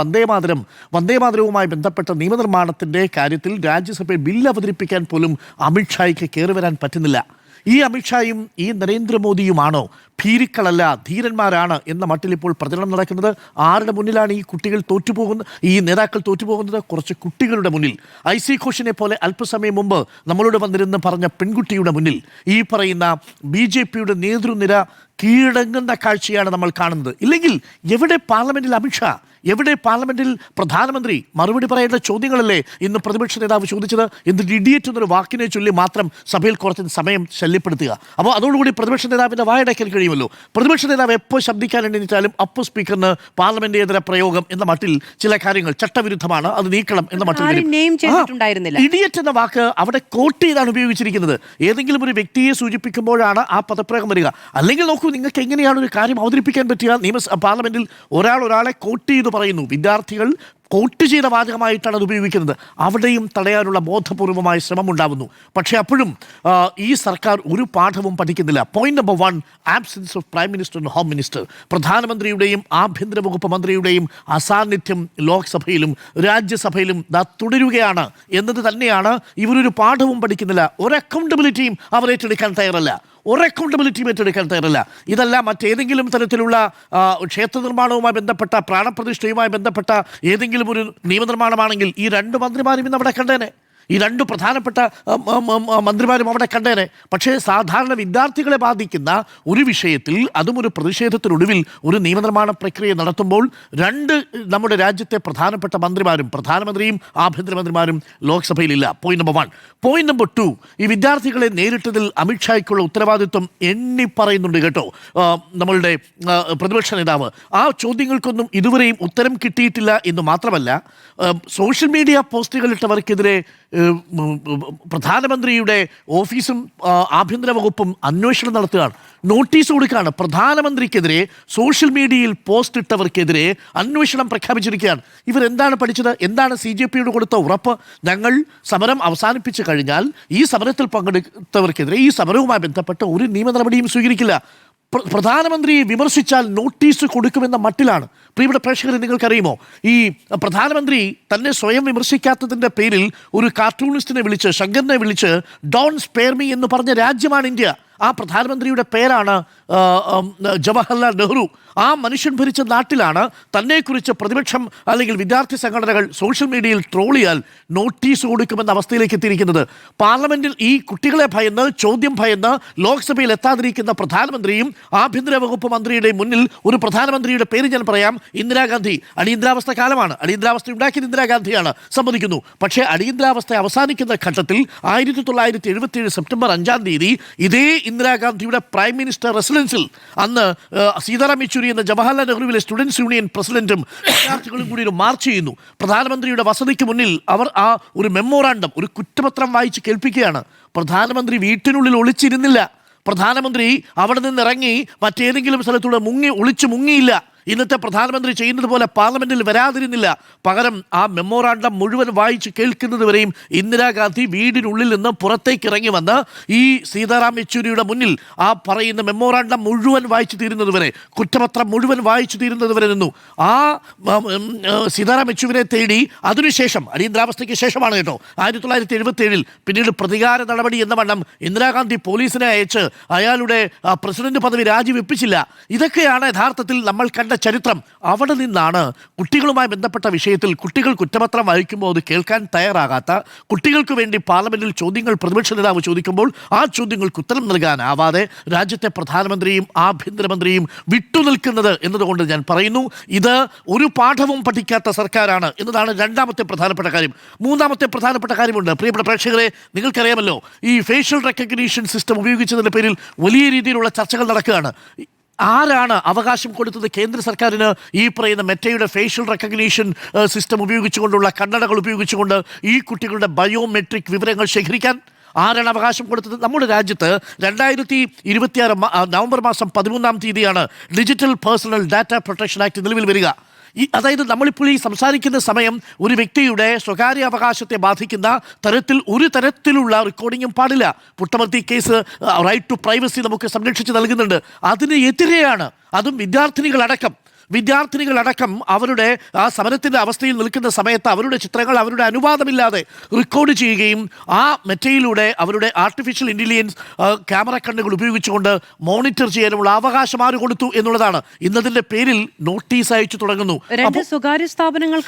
S2: വന്ദേമാതരവുമായി ബന്ധപ്പെട്ട നിയമനിർമ്മാണത്തിൻ്റെ കാര്യത്തിൽ രാജ്യസഭയിൽ ബില്ല് അവതരിപ്പിക്കാൻ പോലും അമിത്ഷായ്ക്ക് കയറി വരാൻ പറ്റുന്നില്ല. ഈ അമിത്ഷായും ഈ നരേന്ദ്രമോദിയുമാണോ ഭീരുക്കളല്ല, ധീരന്മാരാണ് എന്ന മട്ടിൽ ഇപ്പോൾ പ്രചരണം നടക്കുന്നത്? ആരുടെ മുന്നിലാണ് ഈ കുട്ടികൾ തോറ്റുപോകുന്നത്, ഈ നേതാക്കൾ തോറ്റുപോകുന്നത്? കുറച്ച് കുട്ടികളുടെ മുന്നിൽ. IC ഘോഷിനെ പോലെ അല്പസമയം മുമ്പ് നമ്മളോട് വന്നിരുന്ന് പറഞ്ഞ പെൺകുട്ടിയുടെ മുന്നിൽ ഈ പറയുന്ന BJPയുടെ നേതൃനിര കീഴടങ്ങുന്ന കാഴ്ചയാണ് നമ്മൾ കാണുന്നത്. ഇല്ലെങ്കിൽ എവിടെ പാർലമെന്റിൽ അമിത്ഷാ, എവിടെ പാർലമെന്റിൽ പ്രധാനമന്ത്രി? മറുപടി പറയേണ്ട ചോദ്യങ്ങളല്ലേ ഇന്ന് പ്രതിപക്ഷ നേതാവ് ചോദിച്ചത്? എന്നിട്ട് ഇഡിയറ്റ് എന്നൊരു വാക്കിനെ ചൊല്ലി മാത്രം സഭയിൽ കുറച്ച് സമയം ശല്യപ്പെടുത്തുക. അപ്പോൾ അതോടുകൂടി പ്രതിപക്ഷ നേതാവിൻ്റെ വായടയ്ക്കാൻ കഴിയുമല്ലോ. പ്രതിപക്ഷ നേതാവ് എപ്പോൾ ശബ്ദിക്കാൻ എണ്ണിച്ചാലും അപ്പോൾ സ്പീക്കറിന് പാർലമെന്റേതര പ്രയോഗം എന്ന മട്ടിൽ ചില കാര്യങ്ങൾ ചട്ടവിരുദ്ധമാണ്, അത് നീക്കണം എന്ന മട്ടിൽ. ഇഡിയറ്റ് എന്ന വാക്ക് അവിടെ കോട്ട് ചെയ്താണ് ഉപയോഗിച്ചിരിക്കുന്നത്. ഏതെങ്കിലും ഒരു വ്യക്തിയെ സൂചിപ്പിക്കുമ്പോഴാണ് ആ പദപ്രയോഗം വരിക. അല്ലെങ്കിൽ നോക്കൂ, നിങ്ങൾക്ക് എങ്ങനെയാണ് ഒരു കാര്യം അവതരിപ്പിക്കാൻ പറ്റുക? പാർലമെന്റിൽ ഒരാളെ കോട്ട് ചെയ്ത് പറയുന്നു. വിദ്യാർത്ഥികൾ കോട്ട് ചെയ്ത വാചകമായിട്ടാണ് അത് ഉപയോഗിക്കുന്നത്. അവിടെയും തടയാനുള്ള ബോധപൂർവമായ ശ്രമം ഉണ്ടാവുന്നു. പക്ഷേ അപ്പോഴും ഈ സർക്കാർ ഒരു പാഠവും പഠിക്കുന്നില്ല. Point number 1, absence of prime minister and home minister. പ്രധാനമന്ത്രിയുടെയും ആഭ്യന്തര വകുപ്പ് മന്ത്രിയുടെയും അസാന്നിധ്യം ലോക്സഭയിലും രാജ്യസഭയിലും തുടരുകയാണ് എന്നത് തന്നെയാണ്. ഇവരൊരു പാഠവും പഠിക്കുന്നില്ല. ഒരു അക്കൗണ്ടബിലിറ്റിയും അവർ ഏറ്റെടുക്കാൻ തയ്യാറല്ല. ഇതല്ല മറ്റേതെങ്കിലും തരത്തിലുള്ള ക്ഷേത്ര നിർമ്മാണവുമായി ബന്ധപ്പെട്ട പ്രാണപ്രതിഷ്ഠയുമായി ബന്ധപ്പെട്ട ഏതെങ്കിലും ഒരു നിയമനിർമ്മാണമാണെങ്കിൽ ഈ 2 മന്ത്രിമാരും ഇന്ന് അവിടെ കണ്ടേനെ. ഈ 2 പ്രധാനപ്പെട്ട മന്ത്രിമാരും അവിടെ കണ്ടേനെ. പക്ഷേ സാധാരണ വിദ്യാർത്ഥികളെ ബാധിക്കുന്ന ഒരു വിഷയത്തിൽ, അതും ഒരു പ്രതിഷേധത്തിനൊടുവിൽ ഒരു നിയമനിർമ്മാണ പ്രക്രിയ നടത്തുമ്പോൾ 2 നമ്മുടെ രാജ്യത്തെ പ്രധാനപ്പെട്ട മന്ത്രിമാരും പ്രധാനമന്ത്രിയും ആഭ്യന്തരമന്ത്രിമാരും ലോക്സഭയിലില്ല. Point number 1. പോയിന്റ് നമ്പർ 2, ഈ വിദ്യാർത്ഥികളെ നേരിട്ടതിൽ അമിത്ഷായ്ക്കുള്ള ഉത്തരവാദിത്വം എണ്ണി പറയുന്നുണ്ട് കേട്ടോ നമ്മളുടെ പ്രതിപക്ഷ നേതാവ്. ആ ചോദ്യങ്ങൾക്കൊന്നും ഇതുവരെയും ഉത്തരം കിട്ടിയിട്ടില്ല എന്ന് മാത്രമല്ല, സോഷ്യൽ മീഡിയ പോസ്റ്റുകളിട്ടവർക്കെതിരെ പ്രധാനമന്ത്രിയുടെ ഓഫീസും ആഭ്യന്തര വകുപ്പും അന്വേഷണം നടത്തുകയാണ്, നോട്ടീസ് കൊടുക്കുകയാണ്. പ്രധാനമന്ത്രിക്കെതിരെ സോഷ്യൽ മീഡിയയിൽ പോസ്റ്റ് ഇട്ടവർക്കെതിരെ അന്വേഷണം പ്രഖ്യാപിച്ചിരിക്കുകയാണ്. ഇവരെന്താണ് പഠിച്ചത്? എന്താണ് CJPയോട് കൊടുത്ത ഉറപ്പ്? ഞങ്ങൾ സമരം അവസാനിപ്പിച്ചു കഴിഞ്ഞാൽ ഈ സമരത്തിൽ പങ്കെടുത്തവർക്കെതിരെ ഈ സമരവുമായി ബന്ധപ്പെട്ട് ഒരു നിയമ നടപടിയും സ്വീകരിക്കില്ല. പ്രധാനമന്ത്രിയെ വിമർശിച്ചാൽ നോട്ടീസ് കൊടുക്കുമെന്ന മട്ടിലാണ്. പ്രിയപ്പെട്ട പ്രേക്ഷകരെ, നിങ്ങൾക്കറിയുമോ, ഈ പ്രധാനമന്ത്രി തന്നെ സ്വയം വിമർശിക്കാത്തതിൻ്റെ പേരിൽ ഒരു കാർട്ടൂണിസ്റ്റിനെ വിളിച്ച്, ശങ്കറിനെ വിളിച്ച് ഡോൺ സ്പെയർ മീ എന്ന് പറഞ്ഞ രാജ്യമാണ് ഇന്ത്യ. ആ പ്രധാനമന്ത്രിയുടെ പേരാണ് ജവഹർലാൽ നെഹ്റു. ആ മനുഷ്യൻ ഭരിച്ച നാട്ടിലാണ് തന്നെക്കുറിച്ച് പ്രതിപക്ഷം അല്ലെങ്കിൽ വിദ്യാർത്ഥി സംഘടനകൾ സോഷ്യൽ മീഡിയയിൽ ട്രോൾ ചെയ്യാൻ നോട്ടീസ് കൊടുക്കുമെന്ന അവസ്ഥയിലേക്ക് എത്തിയിരിക്കുന്നത്. പാർലമെന്റിൽ ഈ കുട്ടികളെ ഭയന്ന്, ചോദ്യം ഭയന്ന് ലോക്സഭയിൽ എത്താതിരിക്കുന്ന പ്രധാനമന്ത്രിയും ആഭ്യന്തര വകുപ്പ് മന്ത്രിയുടെയും മുന്നിൽ ഒരു പ്രധാനമന്ത്രിയുടെ പേര് ഞാൻ പറയാം, ഇന്ദിരാഗാന്ധി. അടിയന്തരാവസ്ഥ കാലമാണ്, അടിയന്തരാവസ്ഥ ഉണ്ടാക്കിയത് ഇന്ദിരാഗാന്ധിയാണ്, സമ്മതിക്കുന്നു. പക്ഷേ അടിയന്തരാവസ്ഥ അവസാനിക്കുന്ന ഘട്ടത്തിൽ 1977 സെപ്റ്റംബർ 5-ാം തീയതി ഇതേ ഇന്ദിരാഗാന്ധിയുടെ പ്രൈം മിനിസ്റ്റർ റെസിഡൻസിൽ അന്ന് സീതാറാം യെച്ചൂരി എന്ന ജവഹർലാൽ നെഹ്റുവിലെ സ്റ്റുഡൻസ് യൂണിയൻ പ്രസിഡന്റും വിദ്യാർത്ഥികളും കൂടി ഒരു മാർച്ച് ചെയ്യുന്നു. പ്രധാനമന്ത്രിയുടെ വസതിക്ക് മുന്നിൽ അവർ ആ ഒരു മെമ്മോറാണ്ടം, ഒരു കുറ്റപത്രം വായിച്ച് കേൾപ്പിക്കുകയാണ്. പ്രധാനമന്ത്രി വീട്ടിനുള്ളിൽ ഒളിച്ചിരുന്നില്ല. പ്രധാനമന്ത്രി അവിടെ നിന്നിറങ്ങി മറ്റേതെങ്കിലും സ്ഥലത്തൂടെ ഒളിച്ചു മുങ്ങിയില്ല. ഇന്നത്തെ പ്രധാനമന്ത്രി ചെയ്യുന്നത് പോലെ പാർലമെന്റിൽ വരാതിരുന്നില്ല. പകരം ആ മെമ്മോറാണ്ടം മുഴുവൻ വായിച്ച് കേൾക്കുന്നത് വരെയും ഇന്ദിരാഗാന്ധി വീടിനുള്ളിൽ നിന്ന് പുറത്തേക്ക് ഇറങ്ങി വന്ന് ഈ സീതാറാം യെച്ചൂരിയുടെ മുന്നിൽ ആ പറയുന്ന മെമ്മോറാണ്ടം മുഴുവൻ വായിച്ചു തീരുന്നത് വരെ, കുറ്റപത്രം മുഴുവൻ വായിച്ചു തീരുന്നത് വരെ നിന്നു. ആ സീതാറാം യെച്ചൂരിനെ തേടി അതിനുശേഷം, അടിയന്തരാവസ്ഥയ്ക്ക് ശേഷമാണ് കേട്ടോ, 1977 പിന്നീട് പ്രതികാര നടപടി എന്ന വണ്ണം ഇന്ദിരാഗാന്ധി പോലീസിനെ അയച്ച് അയാളുടെ പ്രസിഡന്റ് പദവി രാജിവെപ്പിച്ചില്ല. ഇതൊക്കെയാണ് യഥാർത്ഥത്തിൽ നമ്മൾ കണ്ട ചരിത്രം. അവിടെ നിന്നാണ് കുട്ടികളുമായി ബന്ധപ്പെട്ട വിഷയത്തിൽ കുട്ടികൾ കുറ്റപത്രം വായിക്കുമ്പോൾ അത് കേൾക്കാൻ തയ്യാറാകാത്ത, കുട്ടികൾക്ക് വേണ്ടി പാർലമെന്റിൽ ചോദ്യങ്ങൾ പ്രതിപക്ഷ നേതാവ് ചോദിക്കുമ്പോൾ ആ ചോദ്യങ്ങൾക്ക് ഉത്തരം നൽകാനാവാതെ രാജ്യത്തെ പ്രധാനമന്ത്രിയും ആഭ്യന്തരമന്ത്രിയും വിട്ടുനിൽക്കുന്നത് എന്നതുകൊണ്ട് ഞാൻ പറയുന്നു, ഇത് ഒരു പാഠവും പഠിക്കാത്ത സർക്കാരാണ് എന്നതാണ് രണ്ടാമത്തെ പ്രധാനപ്പെട്ട കാര്യം. മൂന്നാമത്തെ പ്രധാനപ്പെട്ട കാര്യമുണ്ട്. പ്രിയപ്പെട്ട പ്രേക്ഷകരെ, നിങ്ങൾക്കറിയാമല്ലോ, ഈ ഫേഷ്യൽ റെക്കഗ്നീഷൻ സിസ്റ്റം ഉപയോഗിച്ചതിൻ്റെ പേരിൽ വലിയ രീതിയിലുള്ള ചർച്ചകൾ നടക്കുകയാണ്. ആരാണ് അവകാശം കൊടുത്തത് കേന്ദ്ര സർക്കാരിന് ഈ പറയുന്ന മെറ്റയുടെ ഫേഷ്യൽ റെക്കഗ്നീഷൻ സിസ്റ്റം ഉപയോഗിച്ചുകൊണ്ടുള്ള കണ്ണടകൾ ഉപയോഗിച്ചുകൊണ്ട് ഈ കുട്ടികളുടെ ബയോമെട്രിക് വിവരങ്ങൾ ശേഖരിക്കാൻ? ആരാണ് അവകാശം കൊടുത്തത്? നമ്മുടെ രാജ്യത്ത് 2026 നവംബർ മാസം 13-ാം തീയതിയാണ് digital personal data protection act നിലവിൽ വരിക. അതായത് നമ്മളിപ്പോൾ ഈ സംസാരിക്കുന്ന സമയം ഒരു വ്യക്തിയുടെ സ്വകാര്യ അവകാശത്തെ ബാധിക്കുന്ന തരത്തിൽ ഒരു തരത്തിലുള്ള റെക്കോർഡിങ്ങും പാടില്ല. പുട്ടമർത്തി കേസ് റൈറ്റ് ടു പ്രൈവസി നമുക്ക് സംരക്ഷിച്ച് നൽകുന്നുണ്ട്. അതിന് എതിരെയാണ്, അതും വിദ്യാർത്ഥിനികളടക്കം അവരുടെ ആ സമരത്തിൻ്റെ അവസ്ഥയിൽ നിൽക്കുന്ന സമയത്ത് അവരുടെ ചിത്രങ്ങൾ അവരുടെ അനുവാദമില്ലാതെ റെക്കോർഡ് ചെയ്യുകയും ആ മെറ്റയിലൂടെ അവരുടെ ആർട്ടിഫിഷ്യൽ ഇൻ്റലിജൻസ് ക്യാമറ കണ്ണുകൾ ഉപയോഗിച്ചുകൊണ്ട് മോണിറ്റർ ചെയ്യാനുള്ള അവകാശം ആര് കൊടുത്തു എന്നുള്ളതാണ്. ഇന്നതിൻ്റെ പേരിൽ നോട്ടീസ് അയച്ചു തുടങ്ങുന്നു.
S1: 2 സ്വകാര്യ സ്ഥാപനങ്ങൾ,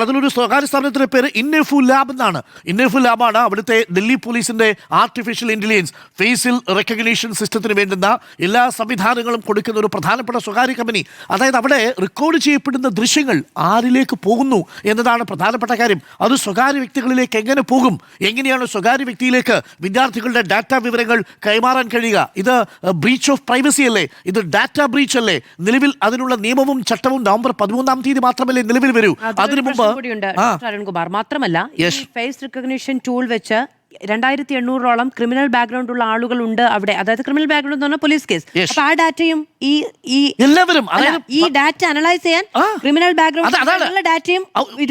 S2: അതിലൊരു സ്വകാര്യ സ്ഥാപനത്തിൻ്റെ പേര് ഇന്നേഫു ലാബ് എന്നാണ്. ഇന്നേഫു ലാബാണ് അവിടുത്തെ ദില്ലി പോലീസിൻ്റെ ആർട്ടിഫിഷ്യൽ ഇൻ്റലിജൻസ് ഫേഷ്യൽ റെക്കഗ്നീഷൻ സിസ്റ്റത്തിന് വേണ്ടുന്ന എല്ലാ സംവിധാനങ്ങളും കൊടുക്കുന്ന ഒരു പ്രധാനപ്പെട്ട സ്വകാര്യ കമ്പനി. അതായത് അവിടെ റെക്കോർഡ് ചെയ്യപ്പെടുന്ന ദൃശ്യങ്ങൾ ആരിലേക്ക് പോകുന്നു എന്നതാണ് പ്രധാനപ്പെട്ട കാര്യം. അത് സ്വകാര്യ വ്യക്തികളിലേക്ക് എങ്ങനെ പോകും? എങ്ങനെയാണ് സ്വകാര്യ വ്യക്തിയിലേക്ക് വിദ്യാർത്ഥികളുടെ ഡാറ്റ വിവരങ്ങൾ കൈമാറാൻ കഴിയുക? ഇത് ബ്രീച്ച് ഓഫ് പ്രൈവസി അല്ലേ? ഇത് ഡാറ്റ ബ്രീച്ച് അല്ലേ? നിലവിൽ അതിനുള്ള നിയമവും ചട്ടവും നവംബർ 13-ാം തീയതി മാത്രമല്ലേ നിലവിൽ വരൂ. അതിനു മുമ്പ്
S1: അരുൺകുമാർ, മാത്രമല്ല ഈ ഫേസ് റെക്കഗ്നിഷൻ ടൂൾ വെച്ച് 2800-ഓളം ക്രിമിനൽ ബാക്ക്ഗ്രൗണ്ട് ഉള്ള ആളുകളുണ്ട് അവിടെ. അതായത് ക്രിമിനൽ ബാക്ക്ഗ്രൗണ്ട് എന്ന് പറഞ്ഞാൽ പോലീസ് കേസ്.
S2: Yes.
S1: അപ്പൊ ആ ഡാറ്റയും ഈ
S2: എല്ലാവരും
S1: ഈ ഡാറ്റ അനലൈസ് ചെയ്യാൻ ക്രിമിനൽ ബാക്ക്ഗ്രൗണ്ട് ഡാറ്റയും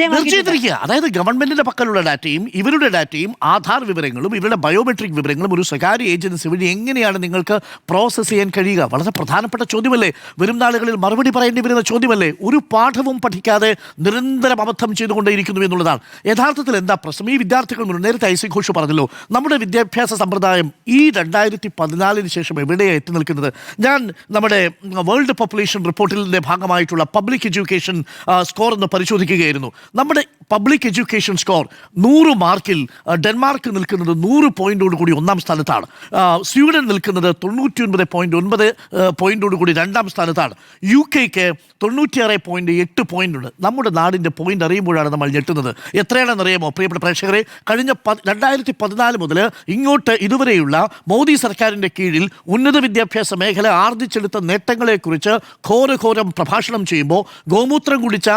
S2: തീർച്ചയായിട്ടും. അതായത് ഗവൺമെന്റിന്റെ പക്കലുള്ള ഡാറ്റയും ഇവരുടെ ഡാറ്റയും ആധാർ വിവരങ്ങളും ഇവരുടെ ബയോമെട്രിക് വിവരങ്ങളും ഒരു സ്വകാര്യ ഏജൻസി വഴി എങ്ങനെയാണ് നിങ്ങൾക്ക് പ്രോസസ്സ് ചെയ്യാൻ കഴിയുക? വളരെ പ്രധാനപ്പെട്ട ചോദ്യമല്ലേ? വരും നാളുകളിൽ മറുപടി പറയേണ്ടി വരുന്ന ചോദ്യമല്ലേ? ഒരു പാഠവും പഠിക്കാതെ നിരന്തരം അബദ്ധം ചെയ്തുകൊണ്ടേയിരിക്കുന്നു എന്നുള്ളതാണ്. യഥാർത്ഥത്തിൽ എന്താ പ്രശ്നം? ഈ വിദ്യാർത്ഥികൾ നേരത്തെ ഐസി ഘോഷ് പറഞ്ഞല്ലോ, നമ്മുടെ വിദ്യാഭ്യാസ സമ്പ്രദായം ഈ 2014 ശേഷം എവിടെയാണ് എത്തി നിൽക്കുന്നത്? ഞാൻ നമ്മുടെ വേൾഡ് പോപ്പുലേഷൻ റിപ്പോർട്ടിൻ്റെ ഭാഗമായിട്ടുള്ള പബ്ലിക് എഡ്യൂക്കേഷൻ സ്കോർ എന്ന് പരിശോധിക്കുകയായിരുന്നു. നമ്മുടെ പബ്ലിക് എഡ്യൂക്കേഷൻ സ്കോർ 100 മാർക്കിൽ ഡെൻമാർക്ക് നിൽക്കുന്നത് 100 പോയിന്റോടുകൂടി 1-ാം സ്ഥാനത്താണ്. സ്വീഡൻ നിൽക്കുന്നത് 99.9 പോയിന്റോടുകൂടി 2-ാം സ്ഥാനത്താണ്. UK 96.8 പോയിന്റ് ഉണ്ട്. നമ്മുടെ നാടിൻ്റെ പോയിന്റ് അറിയുമ്പോഴാണ് നമ്മൾ ഞെട്ടുന്നത്. എത്രയാണെന്ന് അറിയാമോ പ്രിയപ്പെട്ട പ്രേക്ഷകരെ? കഴിഞ്ഞ 2014 മുതൽ ഇങ്ങോട്ട് ഇതുവരെയുള്ള മോദി സർക്കാരിൻ്റെ കീഴിൽ ഉന്നത വിദ്യാഭ്യാസ മേഖല ആർജിച്ചെടുത്ത നേട്ടങ്ങളെക്കുറിച്ച് ഘോരഘോരം പ്രഭാഷണം ചെയ്യുമ്പോൾ ഗോമൂത്രം കുടിച്ച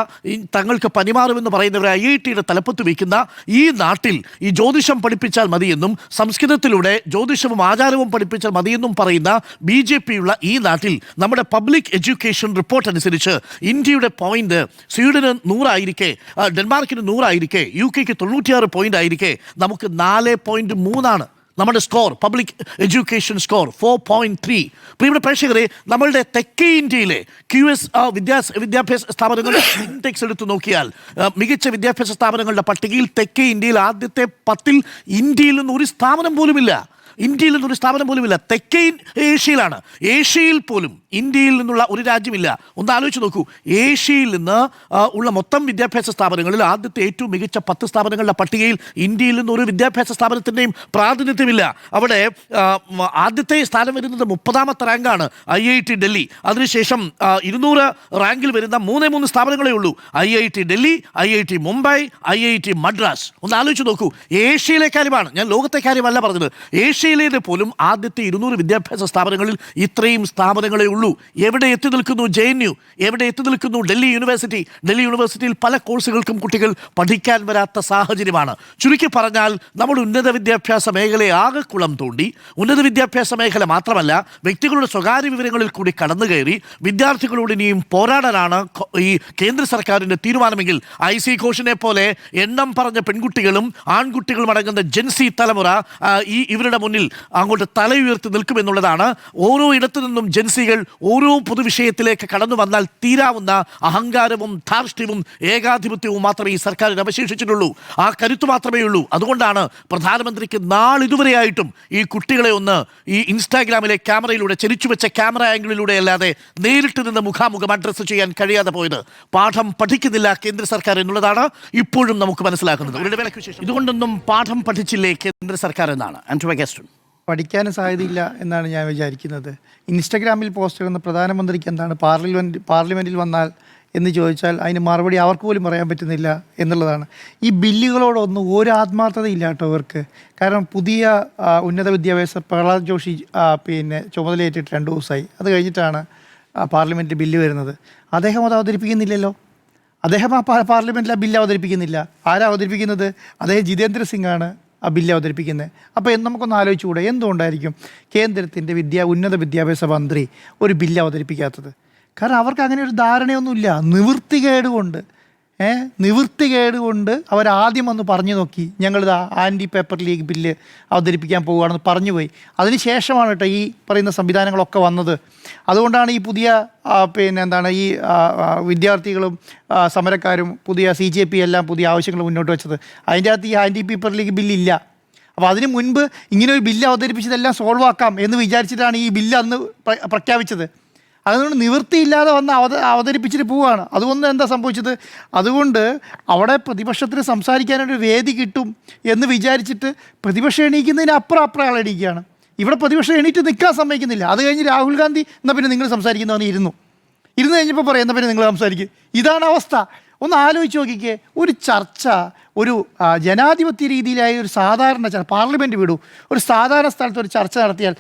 S2: തങ്ങൾക്ക് പനിമാറുമെന്ന് പറയുന്നവരെ IIT-യുടെ തലപ്പത്ത് വയ്ക്കുന്ന ഈ നാട്ടിൽ ഈ ജ്യോതിഷം പഠിപ്പിച്ചാൽ മതിയെന്നും സംസ്കൃതത്തിലൂടെ ജ്യോതിഷവും ആചാരവും പഠിപ്പിച്ചാൽ മതിയെന്നും പറയുന്ന BJP-യുള്ള ഈ നാട്ടിൽ നമ്മുടെ പബ്ലിക് എഡ്യൂക്കേഷൻ റിപ്പോർട്ട് അനുസരിച്ച് ഇന്ത്യയുടെ പോയിന്റ് സ്വീഡന് 100 ആയിരിക്കെ, ഡെൻമാർക്കിന് 100 ആയിരിക്കെ, UK 96 പോയിന്റ് ആയിരിക്കെ നമുക്ക് 4.3 നമ്മുടെ സ്കോർ. Public education score 4.3. പ്രിയപ്പെട്ട പ്രേക്ഷകരെ, നമ്മളുടെ തെക്കേ ഇന്ത്യയിലെ QS വിദ്യാഭ്യാസ സ്ഥാപനങ്ങളുടെ ഇൻഡെക്സ് എടുത്തു നോക്കിയാൽ മികച്ച വിദ്യാഭ്യാസ സ്ഥാപനങ്ങളുടെ പട്ടികയിൽ തെക്കേ ഇന്ത്യയിൽ ആദ്യത്തെ 10-ൽ ഇന്ത്യയിൽ നിന്ന് ഒരു സ്ഥാപനം പോലുമില്ല. ഇന്ത്യയിൽ നിന്നൊരു സ്ഥാപനം പോലുമില്ല. തെക്കേ ഏഷ്യയിലാണ്. ഏഷ്യയിൽ പോലും ഇന്ത്യയിൽ നിന്നുള്ള ഒരു രാജ്യമില്ല. ഒന്ന് ആലോചിച്ച് നോക്കൂ. ഏഷ്യയിൽ നിന്ന് ഉള്ള മൊത്തം വിദ്യാഭ്യാസ സ്ഥാപനങ്ങളിൽ ആദ്യത്തെ ഏറ്റവും മികച്ച 10 സ്ഥാപനങ്ങളുടെ പട്ടികയിൽ ഇന്ത്യയിൽ നിന്ന് ഒരു വിദ്യാഭ്യാസ സ്ഥാപനത്തിൻ്റെയും പ്രാതിനിധ്യമില്ല. അവിടെ ആദ്യത്തെ സ്ഥാനം വരുന്നത് 30-ാമത്തെ റാങ്കാണ് IIT ഡൽഹി. അതിനുശേഷം 200 റാങ്കിൽ വരുന്ന 3 സ്ഥാപനങ്ങളേ ഉള്ളൂ. IIT Delhi, IIT Mumbai, IIT Madras. ഒന്ന് ആലോചിച്ച് നോക്കൂ. ഏഷ്യയിലെ കാര്യമാണ് ഞാൻ, ലോകത്തെ കാര്യമല്ല പറഞ്ഞത്. ഏഷ്യയിലേത് പോലും ആദ്യത്തെ 200 വിദ്യാഭ്യാസ സ്ഥാപനങ്ങളിൽ ഇത്രയും സ്ഥാപനങ്ങളെ ഉള്ളൂ. എവിടെ എത്തി നിൽക്കുന്നു JNU? എവിടെ എത്തി നിൽക്കുന്നു ഡൽഹി യൂണിവേഴ്സിറ്റി? ഡൽഹി യൂണിവേഴ്സിറ്റിയിൽ പല കോഴ്സുകൾക്കും കുട്ടികൾ പഠിക്കാൻ വരാത്ത സാഹചര്യമാണ്. ചുരുക്കി പറഞ്ഞാൽ നമ്മൾ ഉന്നത വിദ്യാഭ്യാസ മേഖലയെ ആകെ കുളം തോണ്ടി, ഉന്നത വിദ്യാഭ്യാസ മേഖല മാത്രമല്ല വ്യക്തികളുടെ സ്വകാര്യ വിവരങ്ങളിൽ കൂടി കടന്നു കയറി വിദ്യാർത്ഥികളോട് ഇനിയും പോരാടാനാണ് ഈ കേന്ദ്ര സർക്കാരിൻ്റെ തീരുമാനമെങ്കിൽ IC ഘോഷിനെ പോലെ എണ്ണം പറഞ്ഞ പെൺകുട്ടികളും ആൺകുട്ടികളും അടങ്ങുന്ന ജെൻസി തലമുറ ഇവരുടെ മുന്നിൽ അങ്ങോട്ട് തലയുയർത്തി നിൽക്കുമെന്നുള്ളതാണ്. ഓരോ ഇടത്തു നിന്നും ജൻസികൾ ഓരോ പൊതുവിഷയത്തിലേക്ക് കടന്നു വന്നാൽ തീരാവുന്ന അഹങ്കാരവും ധാർഷ്ട്യവും ഏകാധിപത്യവും മാത്രമേ ഈ സർക്കാരിന് അവശേഷിച്ചിട്ടുള്ളൂ. ആ കരുത്ത് മാത്രമേ ഉള്ളൂ. അതുകൊണ്ടാണ് പ്രധാനമന്ത്രിക്ക് നാളിതുവരെയായിട്ടും ഈ കുട്ടികളെ ഒന്ന് ഈ ഇൻസ്റ്റാഗ്രാമിലെ ക്യാമറയിലൂടെ ചരിച്ചുവെച്ച ക്യാമറ ആംഗിളിലൂടെ അല്ലാതെ നേരിട്ട് നിന്ന് മുഖാമുഖം അഡ്രസ്സ് ചെയ്യാൻ കഴിയാതെ പോയത്. പാഠം പഠിക്കുന്നില്ല കേന്ദ്ര സർക്കാർ എന്നുള്ളതാണ് ഇപ്പോഴും നമുക്ക് മനസ്സിലാക്കുന്നത്. ഇതുകൊണ്ടൊന്നും പാഠം പഠിച്ചില്ലേ കേന്ദ്ര സർക്കാർ എന്നാണ്.
S4: പഠിക്കാനും സാധ്യതയില്ല എന്നാണ് ഞാൻ വിചാരിക്കുന്നത്. ഇൻസ്റ്റഗ്രാമിൽ പോസ്റ്റ് ചെയ്യുന്ന പ്രധാനമന്ത്രിക്ക് എന്താണ് പാർലമെൻറ്റിൽ വന്നാൽ എന്ന് ചോദിച്ചാൽ അതിന് മറുപടി അവർക്ക് പോലും പറയാൻ പറ്റുന്നില്ല എന്നുള്ളതാണ്. ഈ ബില്ലുകളോടൊന്നും ഒരു ആത്മാർത്ഥതയില്ല കേട്ടോ അവർക്ക്. കാരണം പുതിയ ഉന്നത വിദ്യാഭ്യാസ പ്രഹ്ലാദ് ജോഷി ചുമതലയേറ്റിട്ട് 2 ദിവസമായി. അത് കഴിഞ്ഞിട്ടാണ് പാർലമെൻറ്റിൽ ബില്ല് വരുന്നത്. അദ്ദേഹം അത് അവതരിപ്പിക്കുന്നില്ലല്ലോ. അദ്ദേഹം പാർലമെൻറ്റിൽ ആ ബില്ല് അവതരിപ്പിക്കുന്നില്ല. ആരാ അവതരിപ്പിക്കുന്നത്? അദ്ദേഹം ജിതേന്ദ്ര സിംഗ് ആണ് ആ ബില്ല് അവതരിപ്പിക്കുന്നത്. അപ്പോൾ നമുക്കൊന്ന് ആലോചിച്ചുകൂടെ എന്തുകൊണ്ടായിരിക്കും കേന്ദ്രത്തിൻ്റെ ഉന്നത വിദ്യാഭ്യാസ മന്ത്രി ഒരു ബില്ല് അവതരിപ്പിക്കാത്തത്? കാരണം അവർക്ക് അങ്ങനെ ഒരു ധാരണയൊന്നുമില്ല. നിവൃത്തികേട് കൊണ്ട് അവരാദ്യം വന്ന് പറഞ്ഞു നോക്കി, ഞങ്ങളിത് ആൻറ്റി പേപ്പർ ലീഗ് ബില്ല് അവതരിപ്പിക്കാൻ പോവുകയാണെന്ന് പറഞ്ഞു പോയി. അതിന് ശേഷമാണ് കേട്ടോ ഈ പറയുന്ന സംവിധാനങ്ങളൊക്കെ വന്നത്. അതുകൊണ്ടാണ് ഈ പുതിയ ഈ വിദ്യാർത്ഥികളും സമരക്കാരും പുതിയ CJP എല്ലാം പുതിയ ആവശ്യങ്ങൾ മുന്നോട്ട് വെച്ചത്. അതിൻ്റെ അകത്ത് ഈ ആൻറ്റി പേപ്പർ ലീഗ് ബില്ലില്ല. അപ്പോൾ അതിന് മുൻപ് ഇങ്ങനെ ഒരു ബില്ല് അവതരിപ്പിച്ചതെല്ലാം സോൾവ് ആക്കാം എന്ന് വിചാരിച്ചിട്ടാണ് ഈ ബില്ല് അന്ന് പ്രഖ്യാപിച്ചത്. അതുകൊണ്ട് നിവൃത്തിയില്ലാതെ വന്ന് അവതരിപ്പിച്ചിട്ട് പോവുകയാണ്. അതുകൊണ്ട് എന്താ സംഭവിച്ചത്? അതുകൊണ്ട് അവിടെ പ്രതിപക്ഷത്തിന് സംസാരിക്കാനൊരു വേദി കിട്ടും എന്ന് വിചാരിച്ചിട്ട് പ്രതിപക്ഷം എണീക്കുന്നതിന് അപ്പുറം ആൾ എണീക്കുകയാണ്. ഇവിടെ പ്രതിപക്ഷം എണീറ്റ് നിൽക്കാൻ സമ്മതിക്കുന്നില്ല. അത് കഴിഞ്ഞ് രാഹുൽ ഗാന്ധി എന്നാൽ പിന്നെ നിങ്ങൾ സംസാരിക്കുന്നവന്ന് ഇരുന്നു കഴിഞ്ഞപ്പോൾ പറയും എന്നാൽ പിന്നെ നിങ്ങൾ സംസാരിക്കും. ഇതാണ് അവസ്ഥ. ഒന്ന് ആലോചിച്ച് നോക്കിക്കേ. ഒരു ചർച്ച, ഒരു ജനാധിപത്യ രീതിയിലായ ഒരു സാധാരണ പാർലമെൻറ്റ് വിടൂ, ഒരു സാധാരണ സ്ഥലത്ത് ഒരു ചർച്ച നടത്തിയാൽ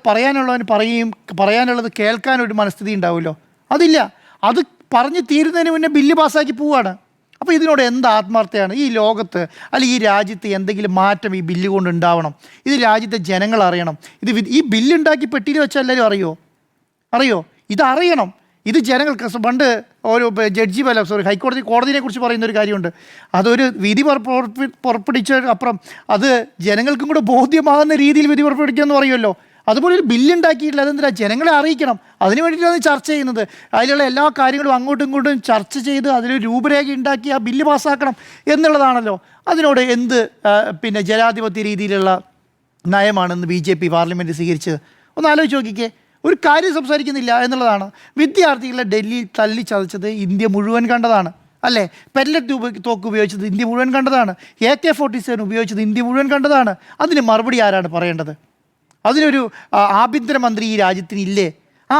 S4: പറയാനുള്ളവന് പറയുകയും പറയാനുള്ളത് കേൾക്കാനൊരു മനസ്ഥിതി ഉണ്ടാവുമല്ലോ. അതില്ല. അത് പറഞ്ഞ് തീരുന്നതിന് മുന്നേ ബില്ല് പാസ്സാക്കി പോവുകയാണ്. അപ്പോൾ ഇതിനോട് എന്ത് ആത്മാർത്ഥയാണ്? ഈ ലോകത്ത് അല്ലെങ്കിൽ ഈ രാജ്യത്ത് എന്തെങ്കിലും മാറ്റം ഈ ബില്ല് കൊണ്ട് ഉണ്ടാവണം. ഇത് രാജ്യത്തെ ജനങ്ങൾ അറിയണം. ഈ ബില്ലുണ്ടാക്കി പെട്ടിയിൽ വെച്ചാൽ എല്ലാവരും അറിയോ? ഇതറിയണം. ഇത് ജനങ്ങൾക്ക് പണ്ട് ഒരു കോടതിയെ കുറിച്ച് പറയുന്ന ഒരു കാര്യമുണ്ട്. അതൊരു വിധി പുറപ്പെടുവിച്ച അപ്പുറം അത് ജനങ്ങൾക്കും കൂടെ ബോധ്യമാകുന്ന രീതിയിൽ വിധി പുറപ്പെടുവിക്കുക എന്ന് പറയുമല്ലോ. അതുപോലെ ഒരു ബില്ലുണ്ടാക്കിയിട്ടില്ല. അതെന്തിനാ? ജനങ്ങളെ അറിയിക്കണം. അതിന് വേണ്ടിയിട്ടാണ് ചർച്ച ചെയ്യുന്നത്. അതിലുള്ള എല്ലാ കാര്യങ്ങളും അങ്ങോട്ടും ഇങ്ങോട്ടും ചർച്ച ചെയ്ത് അതിലൊരു രൂപരേഖ ഉണ്ടാക്കി ആ ബില്ല് പാസ്സാക്കണം എന്നുള്ളതാണല്ലോ. അതിനോട് എന്ത് ജനാധിപത്യ രീതിയിലുള്ള നയമാണെന്ന് BJP പാർലമെൻറ്റ് സ്വീകരിച്ചത്? ഒന്ന് ആലോചിച്ച് നോക്കിക്കേ. ഒരു കാര്യം സംസാരിക്കുന്നില്ല എന്നുള്ളതാണ്. വിദ്യാർത്ഥികളെ ഡൽഹിയിൽ തല്ലി ചതച്ചത് ഇന്ത്യ മുഴുവൻ കണ്ടതാണ്, അല്ലേ? പെല്ലറ്റ് തോക്ക് ഉപയോഗിച്ചത് ഇന്ത്യ മുഴുവൻ കണ്ടതാണ്. AK-47 ഉപയോഗിച്ചത് ഇന്ത്യ മുഴുവൻ കണ്ടതാണ്. അതിന് മറുപടി ആരാണ് പറയേണ്ടത്? അതിനൊരു ആഭ്യന്തരമന്ത്രി ഈ രാജ്യത്തിന് ഇല്ലേ? ആ